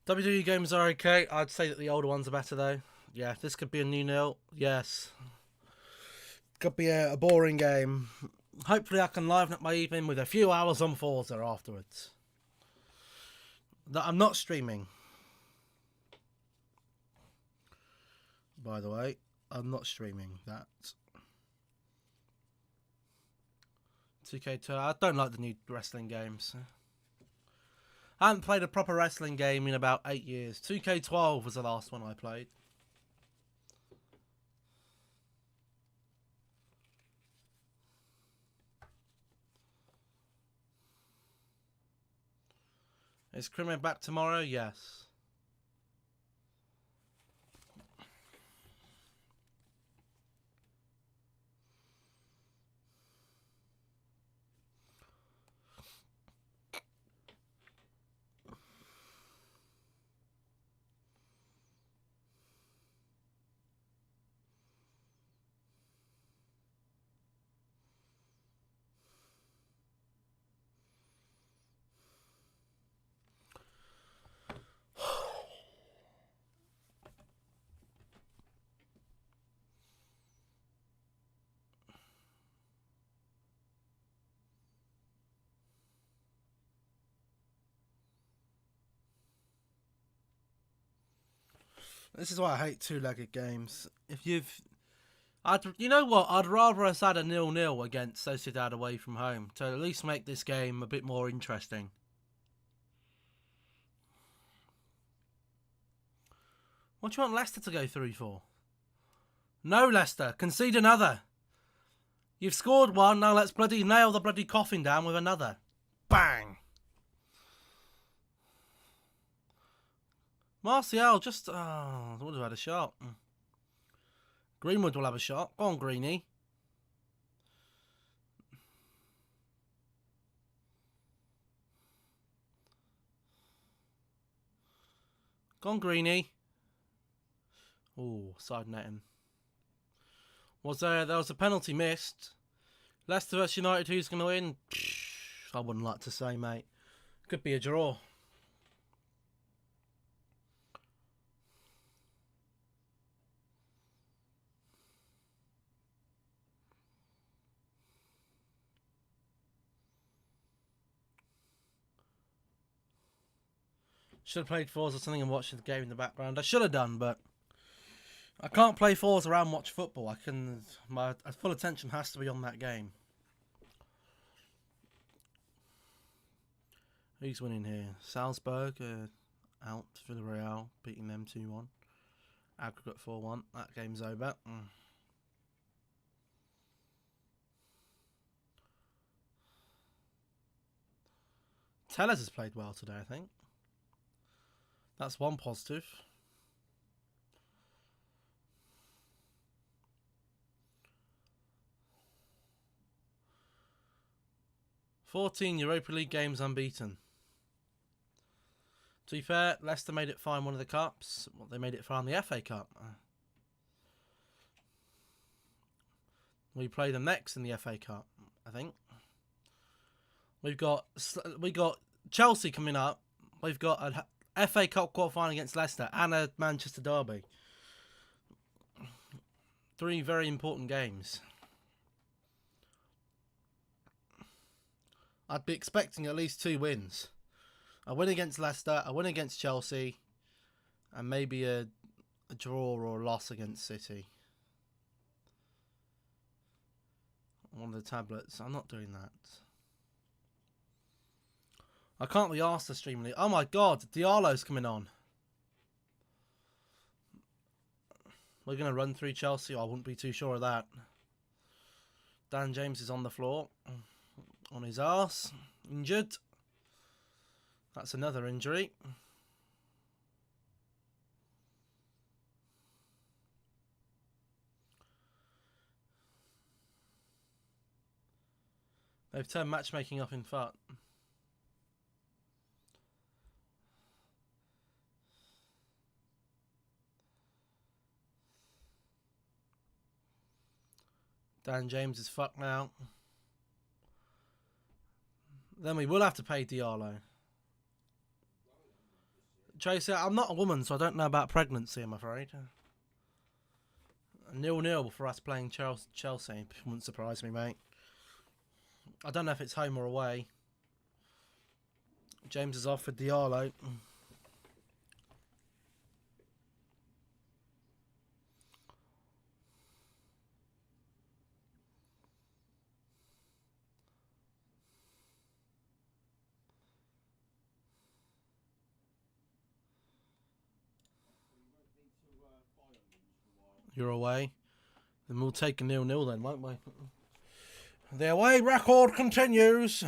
WWE games are okay. I'd say that the older ones are better though. Yeah, this could be a new nil. Yes. Could be a boring game. Hopefully I can liven up my evening with a few hours on Forza afterwards. That I'm not streaming. By the way, I'm not streaming that. 2K2, I don't like the new wrestling games. I haven't played a proper wrestling game in about 8 years. 2K12 was the last one I played. Is Criminal back tomorrow? Yes. This is why I hate two-legged games. You know what? I'd rather us had a 0-0 against Sociedad away from home to at least make this game a bit more interesting. What do you want Leicester to go through for? No, Leicester. Concede another. You've scored one, now let's bloody nail the bloody coffin down with another. Bang! Martial just... Oh, would have had a shot. Greenwood will have a shot. Go on, Greenie. Go on, Greenie. Oh, side netting. There was a penalty missed. Leicester vs United, who's going to win? I wouldn't like to say, mate. Could be a draw. Should have played fours or something and watched the game in the background. I should have done, but I can't play fours around watch football. My full attention has to be on that game. Who's winning here? Salzburg out. Villarreal beating them 2-1. Aggregate 4-1. That game's over. Tellers has played well today, I think. That's one positive. "14 Europa League games unbeaten." To be fair, Leicester made it far in one of the cups. Well, they made it far in the FA Cup. We play them next in the FA Cup, I think. We've got Chelsea coming up. We've got a FA Cup quarterfinal against Leicester and a Manchester derby. 3 very important games. I'd be expecting at least 2 wins. A win against Leicester, a win against Chelsea, and maybe a draw or a loss against City. One of the tablets. I'm not doing that. I can't be asked to stream. Oh my god, Diallo's coming on. We're going to run through Chelsea. I wouldn't be too sure of that. Dan James is on the floor. On his arse. Injured. That's another injury. They've turned matchmaking up in FUT. Dan James is fucked now. Then we will have to pay Diallo. Tracy, I'm not a woman, so I don't know about pregnancy, I'm afraid. 0-0 for us playing Chelsea. Wouldn't surprise me, mate. I don't know if it's home or away. James is off for Diallo. You're away. Then we'll take a 0-0 then, won't we? The away record continues.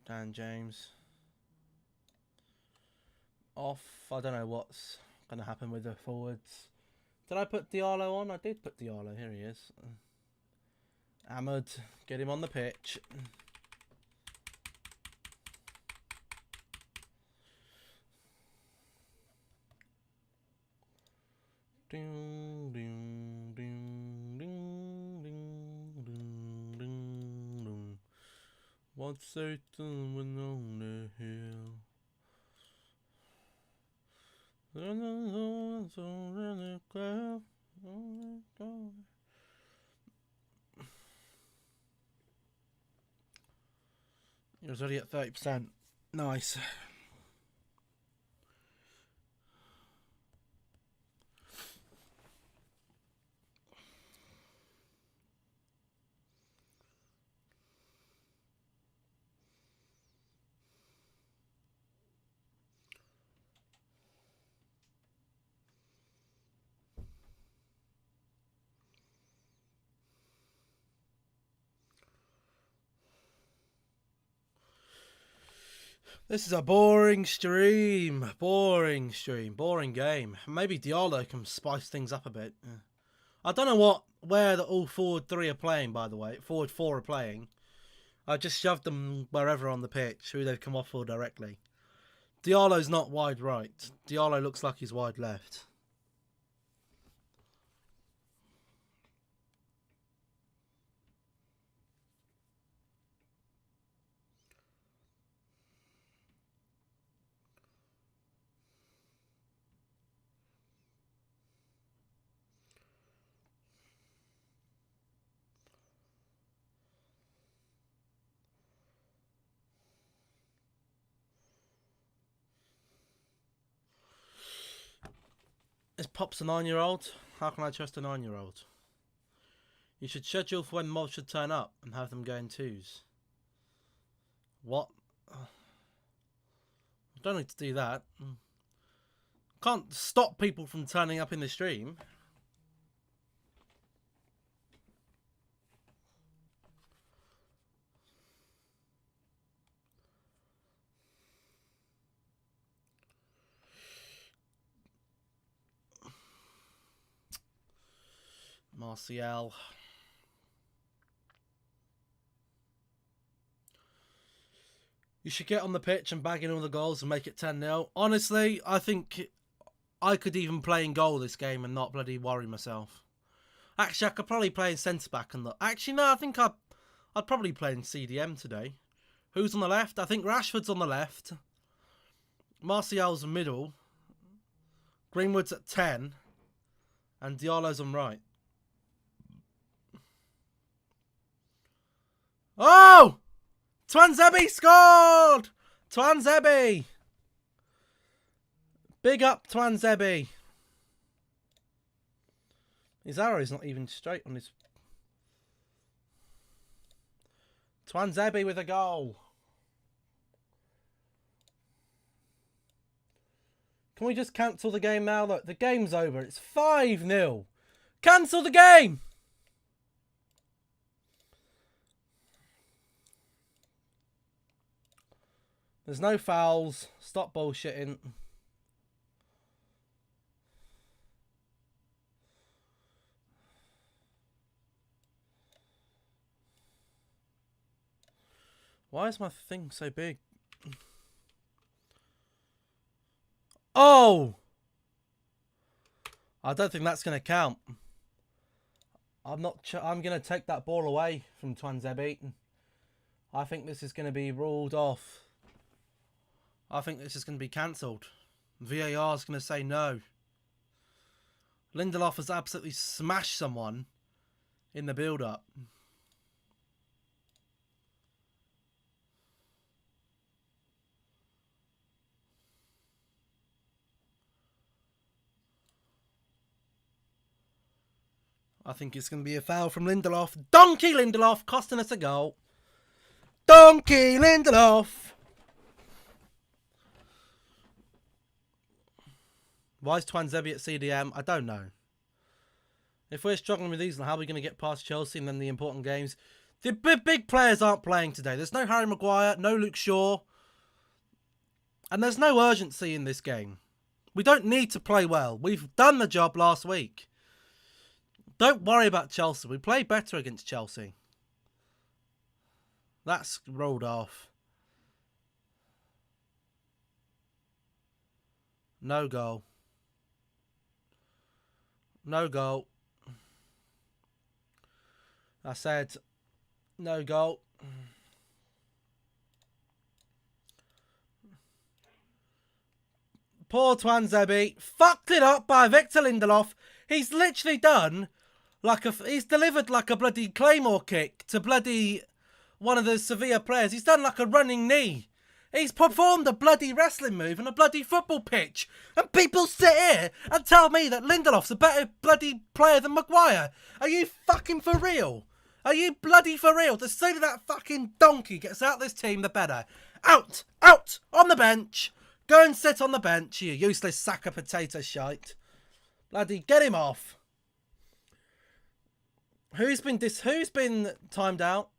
Dan James. Off. I don't know what's going to happen with the forwards. Did I put Diallo on? I did put Diallo. Here he is. Ahmed. Get him on the pitch. Ding, ding, ding, ding, ding, ding, ding, ding. What's Satan when on the hill? It was already at 30%. Nice. This is a boring stream. Boring stream. Boring game. Maybe Diallo can spice things up a bit. I don't know where the all forward 3 are playing, by the way. Forward 4 are playing. I just shoved them wherever on the pitch, who they've come off for directly. Diallo's not wide right. Diallo looks like he's wide left. Is Pop's a 9-year-old? How can I trust a 9-year-old? You should schedule for when mobs should turn up and have them go in twos. What? I don't need to do that. Can't stop people from turning up in the stream. Martial. You should get on the pitch and bag in all the goals and make it 10-0. Honestly, I think I could even play in goal this game and not bloody worry myself. Actually, I could probably play in centre-back and not. Actually, no, I think I'd probably play in CDM today. Who's on the left? I think Rashford's on the left. Martial's in the middle. Greenwood's at 10. And Diallo's on right. Oh! Twanzebe scored! Twanzebe! Big up Twanzebe. His arrow's not even straight on his... Twanzebe with a goal. Can we just cancel the game now? Look, the game's over. It's 5-0. Cancel the game! There's no fouls. Stop bullshitting. Why is my thing so big? Oh! I don't think that's going to count. I'm going to take that ball away from Twanzebe. I think this is going to be ruled off. I think this is going to be cancelled. VAR is going to say no. Lindelof has absolutely smashed someone in the build-up. I think it's going to be a foul from Lindelof. Donkey Lindelof costing us a goal. Donkey Lindelof. Why is Twanzebe at CDM? I don't know. If we're struggling with these, how are we going to get past Chelsea and then the important games? The big players aren't playing today. There's no Harry Maguire, no Luke Shaw. And there's no urgency in this game. We don't need to play well. We've done the job last week. Don't worry about Chelsea. We play better against Chelsea. That's rolled off. No goal. No goal. I said no goal. Poor Twanzebe. Fucked it up by Victor Lindelof. He's literally done like he's delivered like a bloody claymore kick to bloody one of the Sevilla players. He's done like a running knee. He's performed a bloody wrestling move on a bloody football pitch. And people sit here and tell me that Lindelof's a better bloody player than Maguire. Are you fucking for real? Are you bloody for real? The sooner that fucking donkey gets out this team, the better. Out! Out! On the bench! Go and sit on the bench, you useless sack of potato shite. Bloody get him off. Who's been timed out?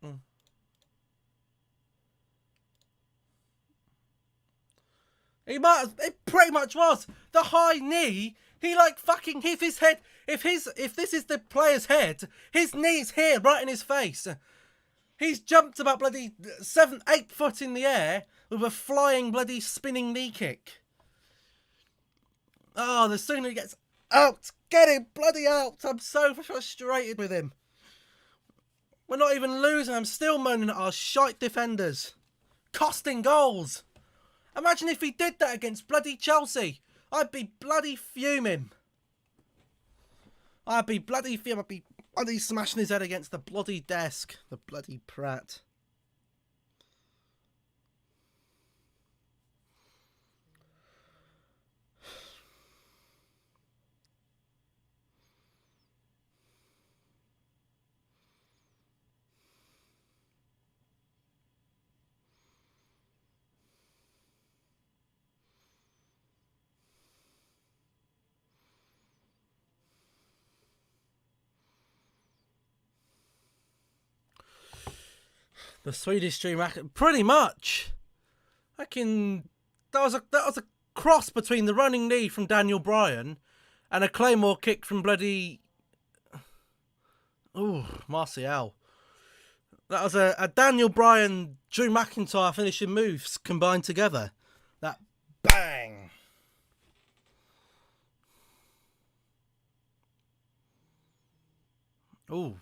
It pretty much was. The high knee, he like fucking hit his head. If this is the player's head, his knee's here, right in his face. He's jumped about bloody 7-8 foot in the air, with a flying bloody spinning knee kick. Oh, the sooner he gets out, get him bloody out. I'm so frustrated with him. We're not even losing. I'm still moaning at our shite defenders. Costing goals. Imagine if he did that against bloody Chelsea. I'd be bloody fuming. I'd be bloody smashing his head against the bloody desk. The bloody prat. The Swedish Dream, pretty much. That was a cross between the running knee from Daniel Bryan and a Claymore kick from bloody Martial. That was a Daniel Bryan, Drew McIntyre finishing moves combined together. That bang. Ooh.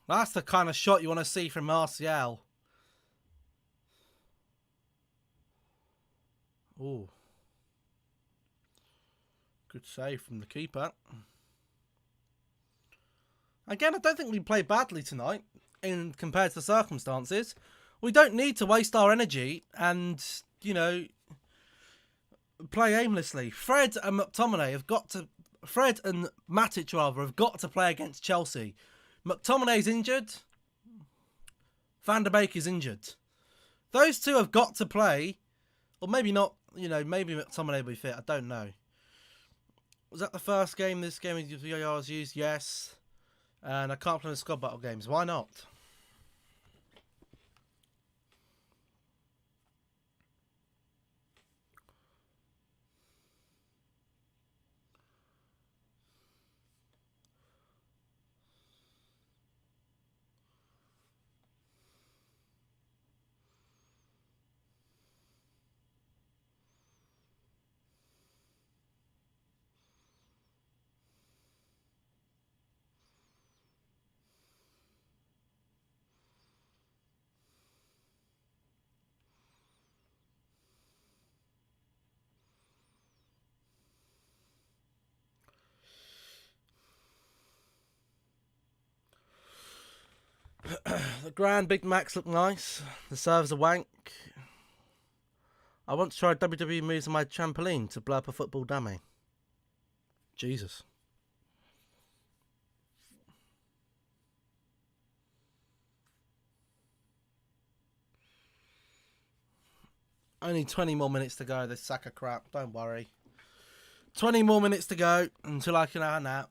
That's the kind of shot you want to see from Martial. Ooh. Good save from the keeper. Again, I don't think we played badly tonight in compared to the circumstances. We don't need to waste our energy and, play aimlessly. Fred and Matic have got to play against Chelsea. McTominay's injured. Van der Beek is injured. Those two have got to play. Or maybe not, maybe McTominay will be fit. I don't know. Was that the first game this game was used? Yes. And I can't play the squad battle games. Why not? The Grand Big Macs look nice. The serves are wank. I want to try WWE moves on my trampoline to blow up a football dummy. Jesus. Only 20 more minutes to go, this sack of crap. Don't worry. 20 more minutes to go until I can have a nap.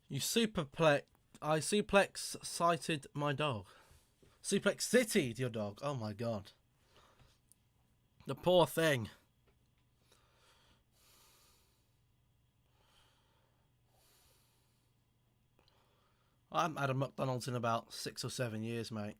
You superplex. I suplex sighted my dog. Suplex city'd your dog. Oh my god. The poor thing. I haven't had a McDonald's in about 6 or 7 years, mate.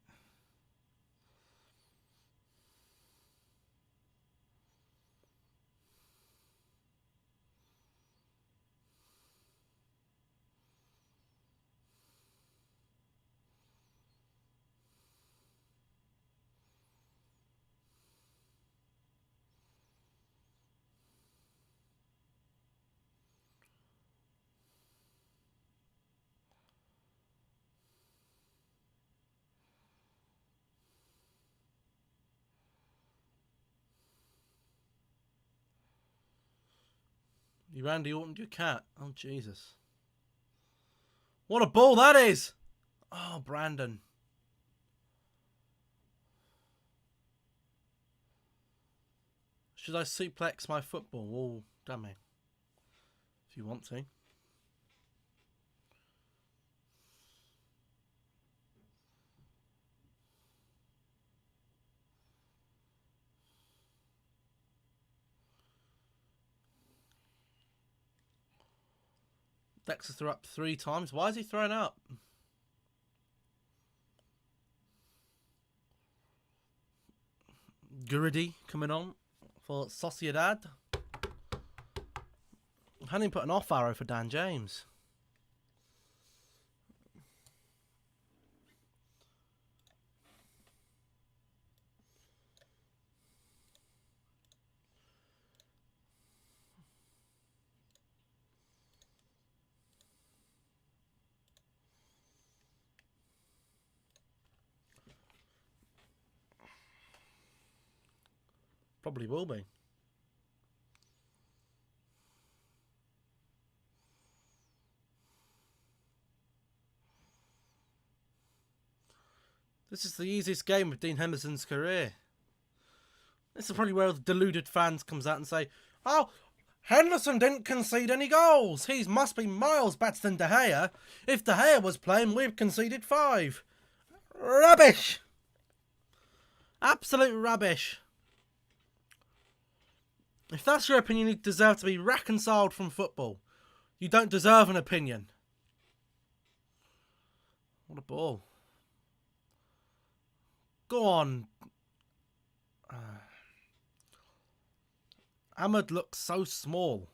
You Randy Orton, your cat. Oh, Jesus. What a ball that is! Oh, Brandon. Should I suplex my football? Oh, damn it. If you want to. Dexter threw up 3 times. Why is he throwing up? Guridi coming on for Sociedad. Hadn't even put an off arrow for Dan James. Probably will be. This is the easiest game of Dean Henderson's career. This is probably where the deluded fans comes out and say, oh, Henderson didn't concede any goals. He must be miles better than De Gea. If De Gea was playing, we've conceded 5. Rubbish. Absolute rubbish. If that's your opinion, you deserve to be reconciled from football. You don't deserve an opinion. What a ball. Go on. Ahmed looks so small.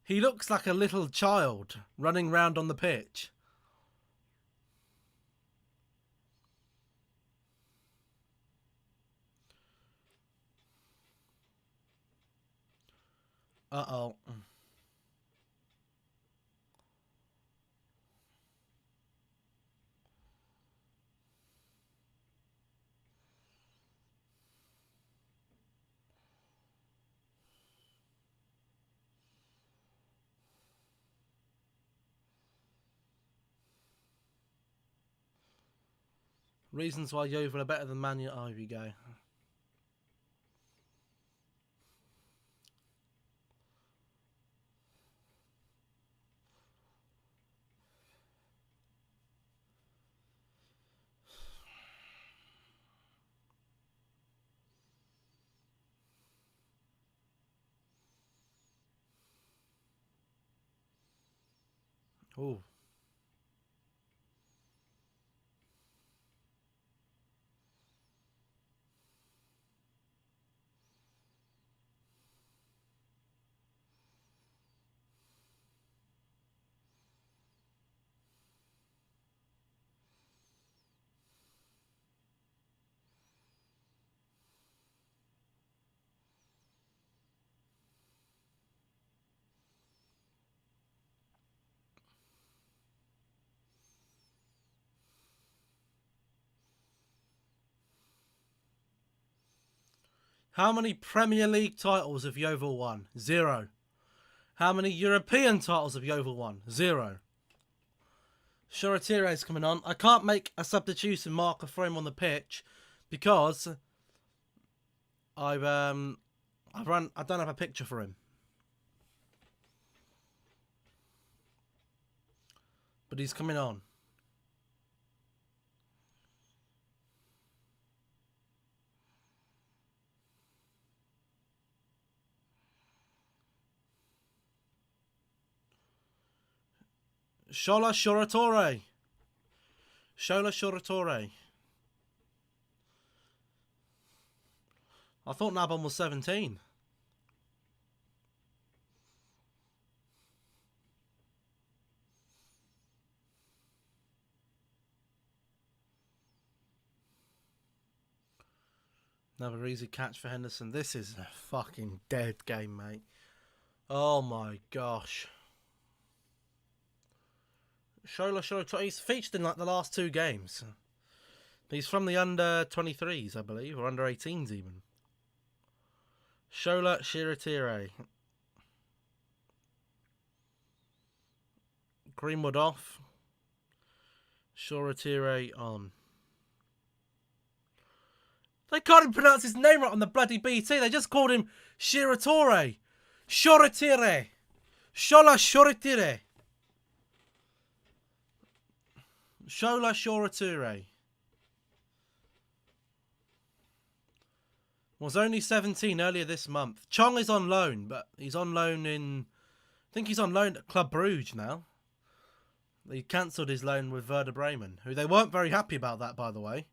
He looks like a little child running round on the pitch. Uh-oh. Reasons why Yeovil are better than Man United. Oh, here we go. Oh. How many Premier League titles have Yeovil won? 0. How many European titles have Yeovil won? 0. Shoretire is coming on. I can't make a substitution marker for him on the pitch because I don't have a picture for him. But he's coming on. Shola Shoretire. Shola Shoretire. I thought Nabon was 17. Another easy catch for Henderson. This is a fucking dead game, mate. Oh my gosh. Shola Shoretire, he's featured in like the last 2 games. He's from the under 23s, I believe, or under 18s even. Shola Shoretire. Greenwood off. Shoretire on. They can't even pronounce his name right on the bloody BT. They just called him Shiratore. Shoretire. Shola Shoretire. Shola Shoretire. Was only 17 earlier this month. Chong is on loan, but he's on loan in... I think he's on loan at Club Brugge now. He cancelled his loan with Werder Bremen, who they weren't very happy about that, by the way.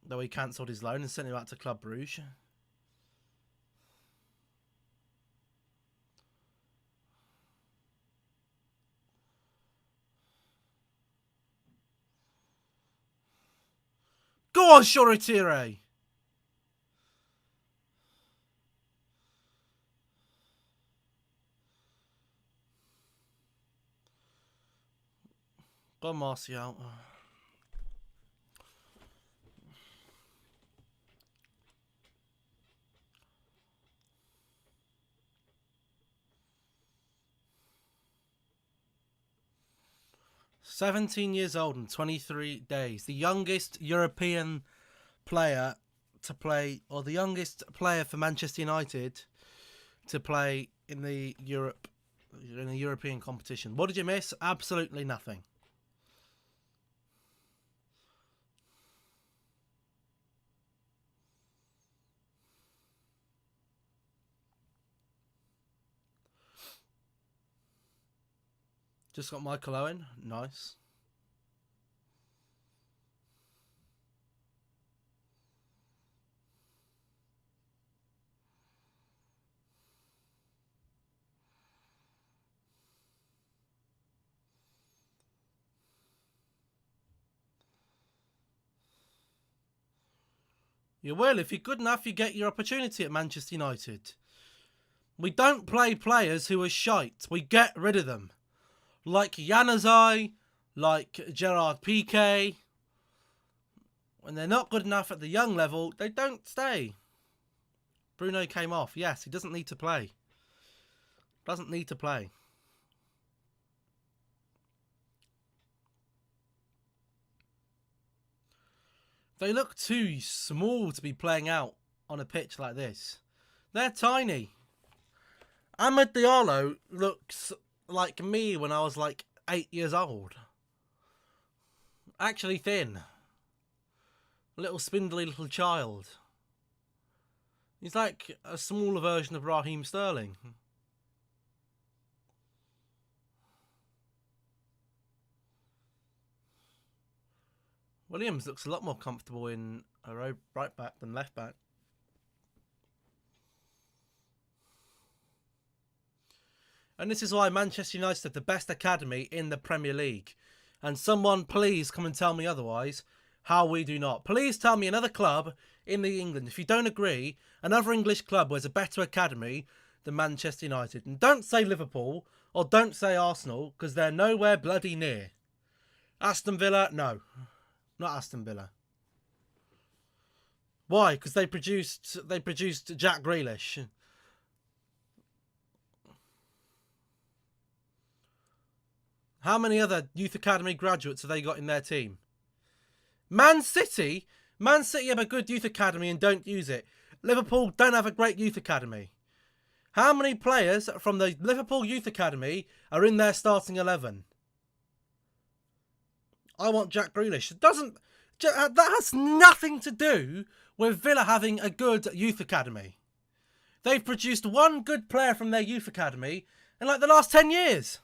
Though he cancelled his loan and sent him out to Club Brugge. Go on, Shoretire! Go on, Martial. 17 years old and 23 days. The youngest European player to play, or the youngest player for Manchester United to play in the European competition. What did you miss? Absolutely nothing. Just got Michael Owen. Nice. You will. If you're good enough, you get your opportunity at Manchester United. We don't play players who are shite. We get rid of them. Like Januzaj, like Gerard Piqué. When they're not good enough at the young level, they don't stay. Bruno came off. Yes, he doesn't need to play. Doesn't need to play. They look too small to be playing out on a pitch like this. They're tiny. Amad Diallo looks like me when I was like 8 years old. Actually thin. A little spindly little child. He's like a smaller version of Raheem Sterling. Williams looks a lot more comfortable in a right back than left back. And this is why Manchester United have the best academy in the Premier League. And someone please come and tell me otherwise, how we do not. Please tell me another club in England, if you don't agree, another English club who has a better academy than Manchester United. And don't say Liverpool or don't say Arsenal, because they're nowhere bloody near. Aston Villa, no. Not Aston Villa. Why? Because they produced Jack Grealish. How many other youth academy graduates have they got in their team? Man City have a good youth academy and don't use it. Liverpool don't have a great youth academy. How many players from the Liverpool youth academy are in their starting 11? I want Jack Grealish. That has nothing to do with Villa having a good youth academy. They've produced one good player from their youth academy in like the last 10 years.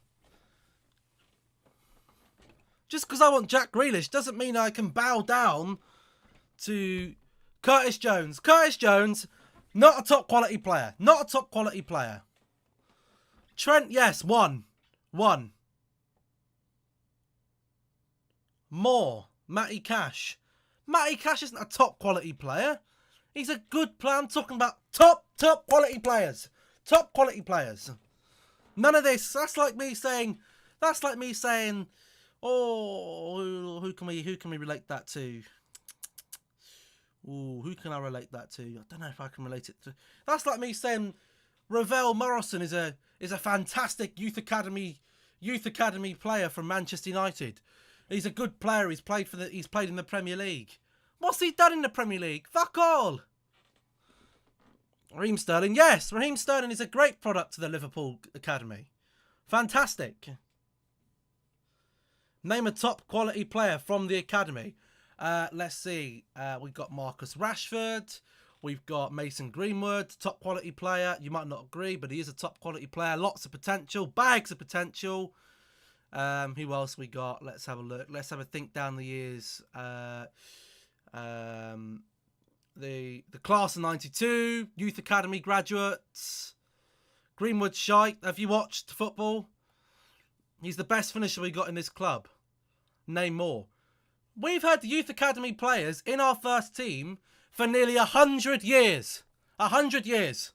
Just because I want Jack Grealish doesn't mean I can bow down to Curtis Jones. Curtis Jones, not a top quality player. Not a top quality player. Trent, yes, one. More. Matty Cash. Matty Cash isn't a top quality player. He's a good player. I'm talking about top quality players. Top quality players. None of this. That's like me saying, oh, who can we relate that to? Ooh, who can I relate that to? I don't know if I can relate it to. That's like me saying Ravel Morrison is a fantastic youth academy youth academy player from Manchester United. He's a good player. He's played in the Premier League. What's he done in the Premier League? Fuck all. Raheem Sterling. Yes, Raheem Sterling is a great product to the Liverpool academy. Fantastic. Name a top quality player from the academy. Let's see. We've got Marcus Rashford. We've got Mason Greenwood, top quality player. You might not agree, but he is a top quality player. Lots of potential, bags of potential. Who else we got? Let's have a look. Let's have a think down the years. The class of 92, youth academy graduates. Greenwood shite. Have you watched football? He's the best finisher we got in this club. Name more. We've had youth academy players in our first team for nearly 100 years. 100 years.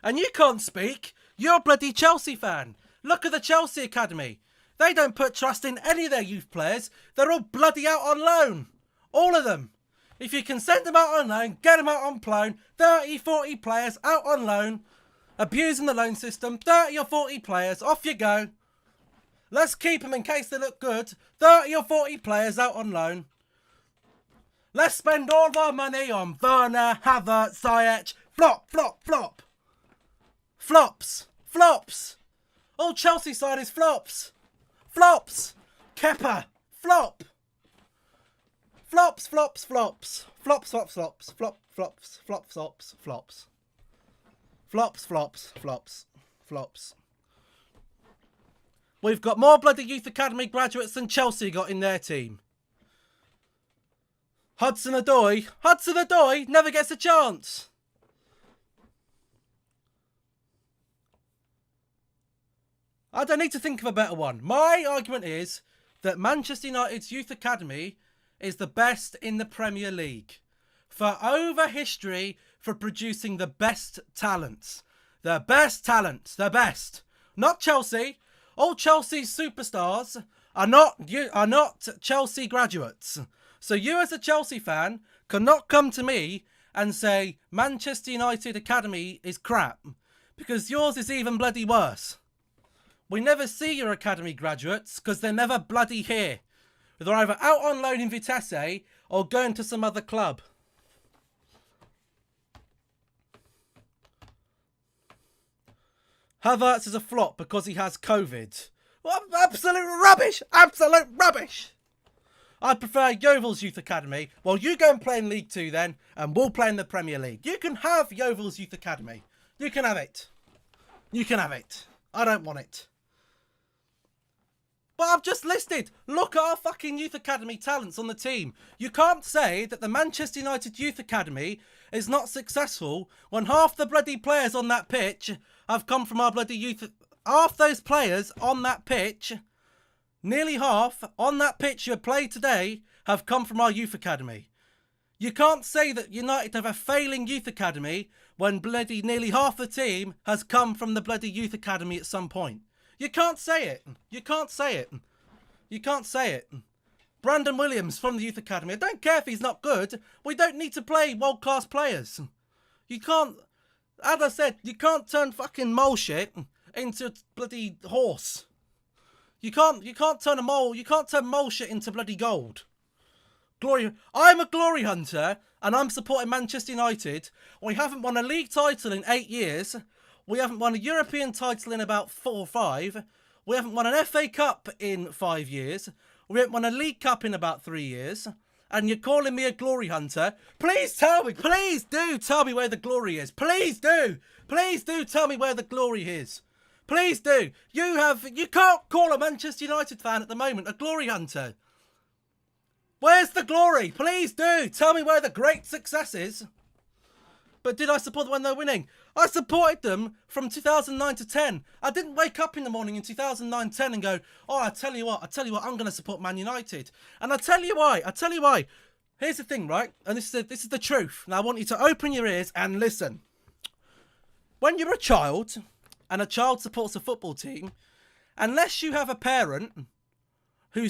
And you can't speak. You're a bloody Chelsea fan. Look at the Chelsea academy. They don't put trust in any of their youth players. They're all bloody out on loan. All of them. If you can send them out on loan, get them out on loan. 30, 40 players out on loan. Abusing the loan system. 30 or 40 players. Off you go. Let's keep them in case they look good. 30 or 40 players out on loan. Let's spend all of our money on Werner, Havertz, Ziyech. Flop, flop, flop. Flops. Flops. All Chelsea side is flops. Flops. Kepa. Flop. Flops, flops, flops. Flops, flops, flops. Flop, flops, flops, flops, flops. Flops, flops, flops, flops. We've got more bloody youth academy graduates than Chelsea got in their team. Hudson-Odoi never gets a chance. I don't need to think of a better one. My argument is that Manchester United's youth academy is the best in the Premier League. For over history, for producing the best talents. The best talents. The best. Not Chelsea. All Chelsea's superstars are not Chelsea graduates. So you as a Chelsea fan cannot come to me and say Manchester United Academy is crap. Because yours is even bloody worse. We never see your academy graduates because they're never bloody here. They're either out on loan in Vitesse or going to some other club. Havertz is a flop because he has COVID. What absolute rubbish! Absolute rubbish! I prefer Yeovil's Youth Academy. Well, you go and play in League 2 then, and we'll play in the Premier League. You can have Yeovil's Youth Academy. You can have it. You can have it. I don't want it. But I've just listed. Look at our fucking Youth Academy talents on the team. You can't say that the Manchester United Youth Academy is not successful when half the bloody players on that pitch have come from our bloody youth. Half those players on that pitch, nearly half on that pitch you played today, have come from our youth academy. You can't say that United have a failing youth academy when bloody nearly half the team has come from the bloody youth academy at some point. You can't say it. You can't say it. You can't say it. Brandon Williams from the youth academy. I don't care if he's not good. We don't need to play world-class players. You can't, as I said, you can't turn fucking mole shit into a bloody horse. You can't turn mole shit into bloody gold. I'm a glory hunter and I'm supporting Manchester United. We haven't won a league title in 8 years. We haven't won a European title in about 4 or 5. We haven't won an FA Cup in 5 years. We haven't won a League Cup in about 3 years. And you're calling me a glory hunter. Please tell me, please do tell me where the glory is. Please do. Please do tell me where the glory is. Please do. You can't call a Manchester United fan at the moment a glory hunter. Where's the glory? Please do. Tell me where the great success is. But did I support them when they were winning? I supported them from 2009 to 10. I didn't wake up in the morning in 2009-10 and go, oh, I tell you what, I'm going to support Man United. And I tell you why. Here's the thing, right? And this is the truth. Now I want you to open your ears and listen. When you're a child and a child supports a football team, unless you have a parent who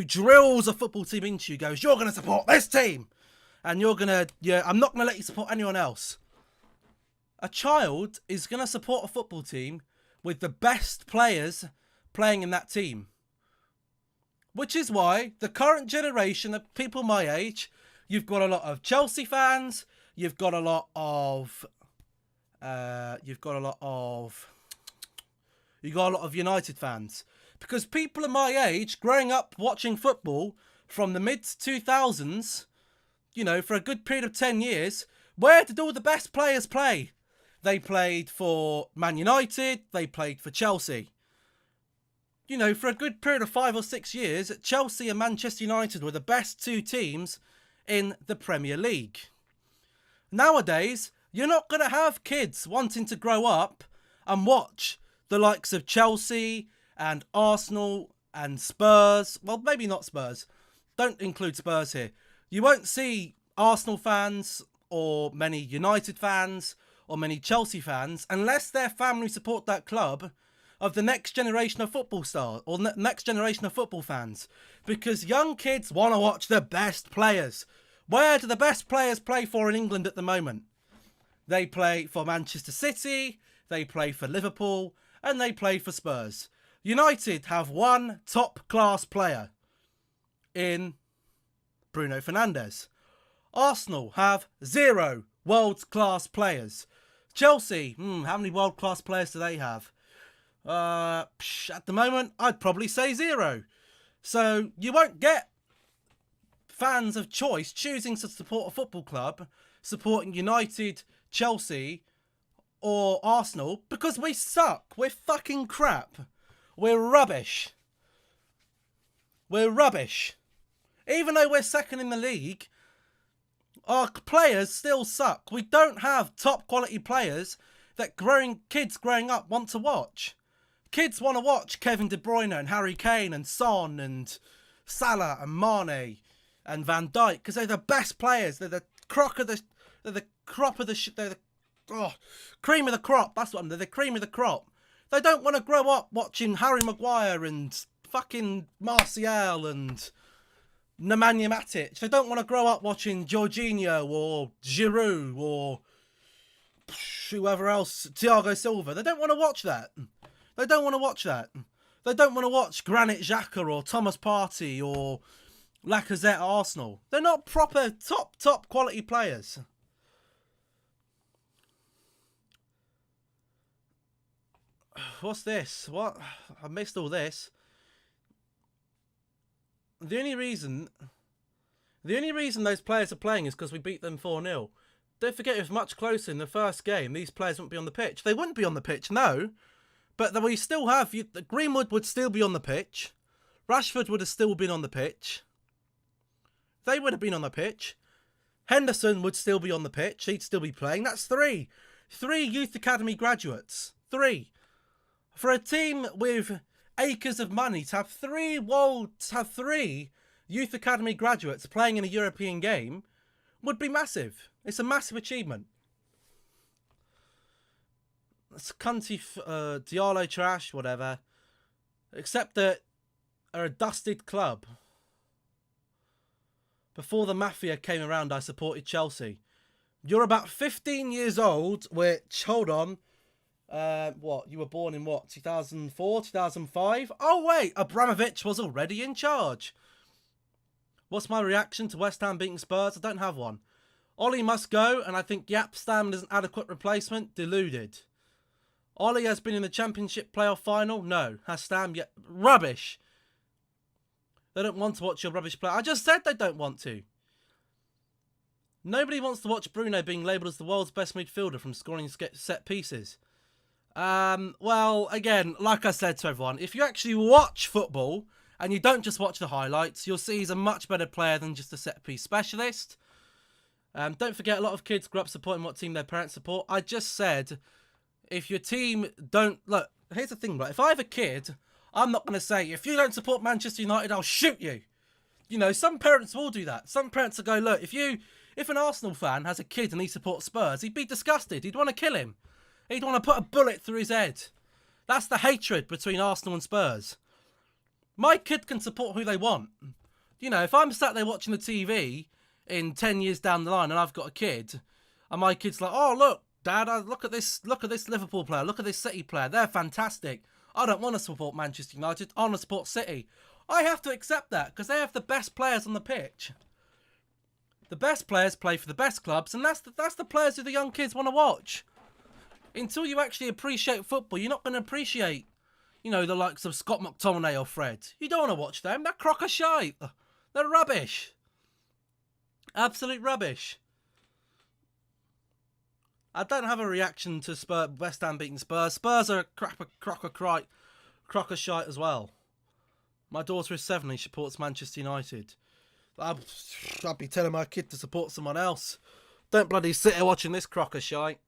drills a football team into you, goes, you're going to support this team. And I'm not going to let you support anyone else. A child is going to support a football team with the best players playing in that team. Which is why the current generation of people my age, you've got a lot of Chelsea fans, you've got a lot of United fans. Because people of my age, growing up watching football from the mid-2000s, you know, for a good period of 10 years, where did all the best players play? They played for Man United, they played for Chelsea. You know, for a good period of 5 or 6 years, Chelsea and Manchester United were the best two teams in the Premier League. Nowadays, you're not going to have kids wanting to grow up and watch the likes of Chelsea and Arsenal and Spurs. Well, maybe not Spurs. Don't include Spurs here. You won't see Arsenal fans or many United fans or many Chelsea fans unless their family support that club of the next generation of football stars or next generation of football fans, because young kids want to watch the best players. Where do the best players play for in England at the moment? They play for Manchester City, they play for Liverpool, and they play for Spurs. United have one top-class player in Bruno Fernandes. Arsenal have 0 world-class players. Chelsea, how many world-class players do they have? At the moment, I'd probably say 0. So you won't get fans of choice choosing to support a football club, supporting United, Chelsea, or Arsenal, because we suck. We're fucking crap. We're rubbish. We're rubbish. Even though we're second in the league, our players still suck. We don't have top quality players that kids growing up want to watch. Kids want to watch Kevin De Bruyne and Harry Kane and Son and Salah and Mane and Van Dijk because they're the best players. They're the cream of the crop. That's what they're the cream of the crop. They don't want to grow up watching Harry Maguire and fucking Martial and Nemanja Matic. They don't want to grow up watching Jorginho or Giroud or whoever else, Thiago Silva. They don't want to watch that. They don't want to watch that. They don't want to watch Granit Xhaka or Thomas Partey or Lacazette at Arsenal. They're not proper top quality players. What's this? What? I missed all this. The only reason those players are playing is because we beat them 4-0. Don't forget, if much closer in the first game, these players wouldn't be on the pitch. They wouldn't be on the pitch, no. But we still have... Greenwood would still be on the pitch. Rashford would have still been on the pitch. They would have been on the pitch. Henderson would still be on the pitch. He'd still be playing. That's 3. 3 Youth Academy graduates. 3. For a team with acres of money to have 3 Youth Academy graduates playing in a European game would be massive. It's a massive achievement. It's cunty Diallo trash, whatever. Except that are a dusted club. Before the Mafia came around, I supported Chelsea. You're about 15 years old, which, hold on. What? You were born in what? 2004, 2005? Oh, wait. Abramovich was already in charge. What's my reaction to West Ham beating Spurs? I don't have one. Ollie must go, and I think Yapstam is an adequate replacement. Deluded. Ollie has been in the Championship playoff final. No. Has Stam yet? Rubbish. They don't want to watch your rubbish play. I just said they don't want to. Nobody wants to watch Bruno being labelled as the world's best midfielder from scoring set pieces. Well, again, like I said to everyone, if you actually watch football and you don't just watch the highlights, you'll see he's a much better player than just a set-piece specialist. Don't forget, a lot of kids grew up supporting what team their parents support. I just said, if your team don't... Look, here's the thing, right? If I have a kid, I'm not going to say, if you don't support Manchester United, I'll shoot you. You know, some parents will do that. Some parents will go, look, if an Arsenal fan has a kid and he supports Spurs, he'd be disgusted. He'd want to kill him. He'd want to put a bullet through his head. That's the hatred between Arsenal and Spurs. My kid can support who they want. You know, if I'm sat there watching the TV in 10 years down the line and I've got a kid, and my kid's like, oh, look, Dad, look at this Liverpool player, look at this City player, they're fantastic. I don't want to support Manchester United. I want to support City. I have to accept that because they have the best players on the pitch. The best players play for the best clubs, and that's the players who the young kids want to watch. Until you actually appreciate football, you're not going to appreciate, you know, the likes of Scott McTominay or Fred. You don't want to watch them. They're crock of shite. They're rubbish. Absolute rubbish. I don't have a reaction to West Ham beating Spurs. Spurs are a crock of shite as well. My daughter is 7 and she supports Manchester United. I'd be telling my kid to support someone else. Don't bloody sit here watching this crock of shite.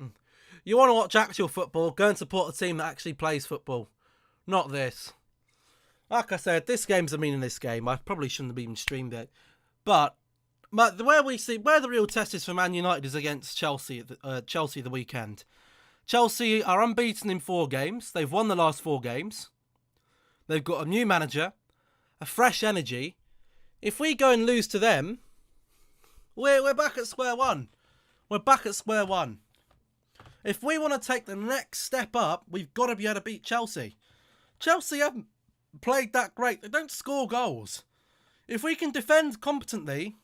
You want to watch actual football, go and support a team that actually plays football. Not this. Like I said, this game's a meaningless game. I probably shouldn't have even streamed it. But where the real test is for Man United is against Chelsea the weekend. Chelsea are unbeaten in 4 games. They've won the last 4 games. They've got a new manager, a fresh energy. If we go and lose to them, we're back at square one. We're back at square one. If we want to take the next step up, we've got to be able to beat Chelsea. Chelsea haven't played that great. They don't score goals. If we can defend competently,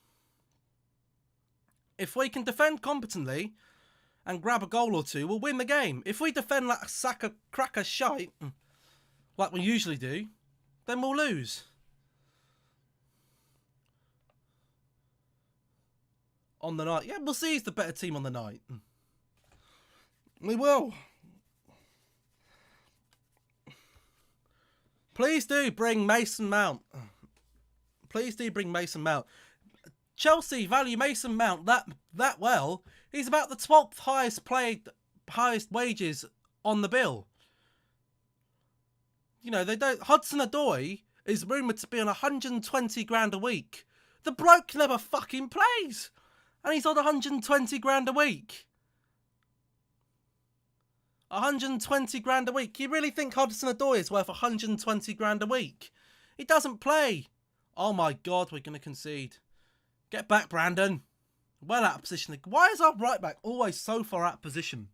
and grab a goal or two, we'll win the game. If we defend like a sack of cracker shite, like we usually do, then we'll lose. On the night. Yeah, we'll see who's the better team on the night. We will. Please do bring Mason Mount. Please do bring Mason Mount. Chelsea value Mason Mount that well. He's about the 12th highest wages on the bill. You know, they don't. Hudson-Odoi is rumoured to be on 120 grand a week. The bloke never fucking plays. And he's on 120 grand a week. 120 grand a week. You really think Hudson-Odoi is worth 120 grand a week? He doesn't play. Oh my God, we're going to concede. Get back, Brandon. Well out of position. Why is our right back always so far out of position?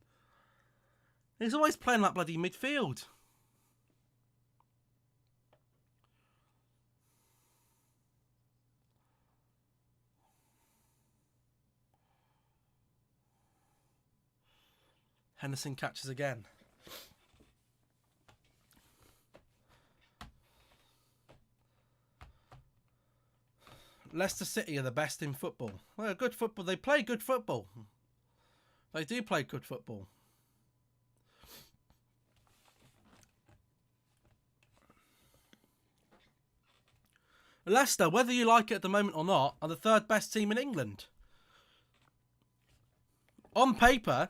He's always playing like bloody midfield. Henderson catches again. Leicester City are the best in football. Well, good football. They play good football. They do play good football. Leicester, whether you like it at the moment or not, are the 3rd best team in England. On paper,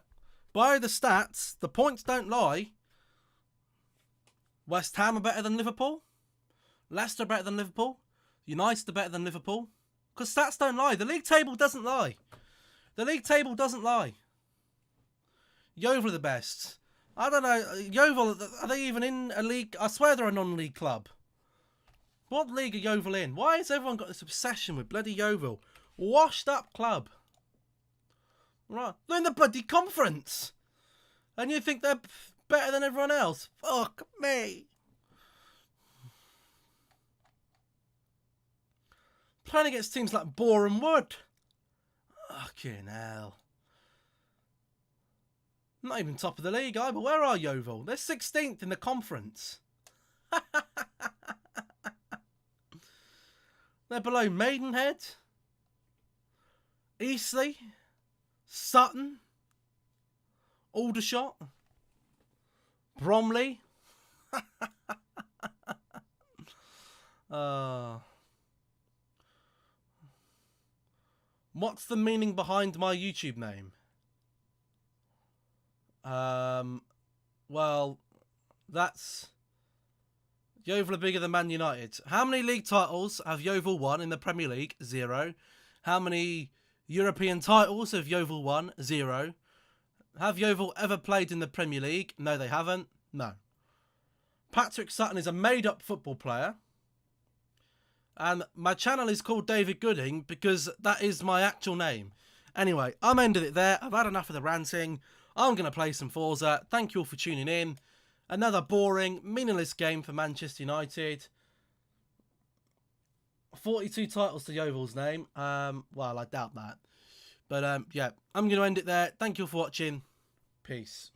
by the stats, the points don't lie. West Ham are better than Liverpool. Leicester are better than Liverpool. United are better than Liverpool. Because stats don't lie. The league table doesn't lie. The league table doesn't lie. Yeovil are the best. I don't know. Yeovil, are they even in a league? I swear they're a non-league club. What league are Yeovil in? Why has everyone got this obsession with bloody Yeovil? Washed up club. Right. They're in the bloody conference. And you think they're better than everyone else? Fuck me. Playing against teams like Boreham Wood. Fucking hell. Not even top of the league either. Where are Yeovil? They're 16th in the conference. They're below Maidenhead, Eastleigh, Sutton, Aldershot, Bromley. What's the meaning behind my YouTube name? Well, that's Yeovil are bigger than Man United. How many league titles have Yeovil won in the Premier League? 0. How many European titles have Yeovil won? 0. Have Yeovil ever played in the Premier League? No, they haven't. No. Patrick Sutton is a made-up football player. And my channel is called David Gooding because that is my actual name. Anyway, I'm ending it there. I've had enough of the ranting. I'm going to play some Forza. Thank you all for tuning in. Another boring, meaningless game for Manchester United. 42 titles to Yeovil's name. Well, I doubt that. But yeah, I'm going to end it there. Thank you for watching. Peace.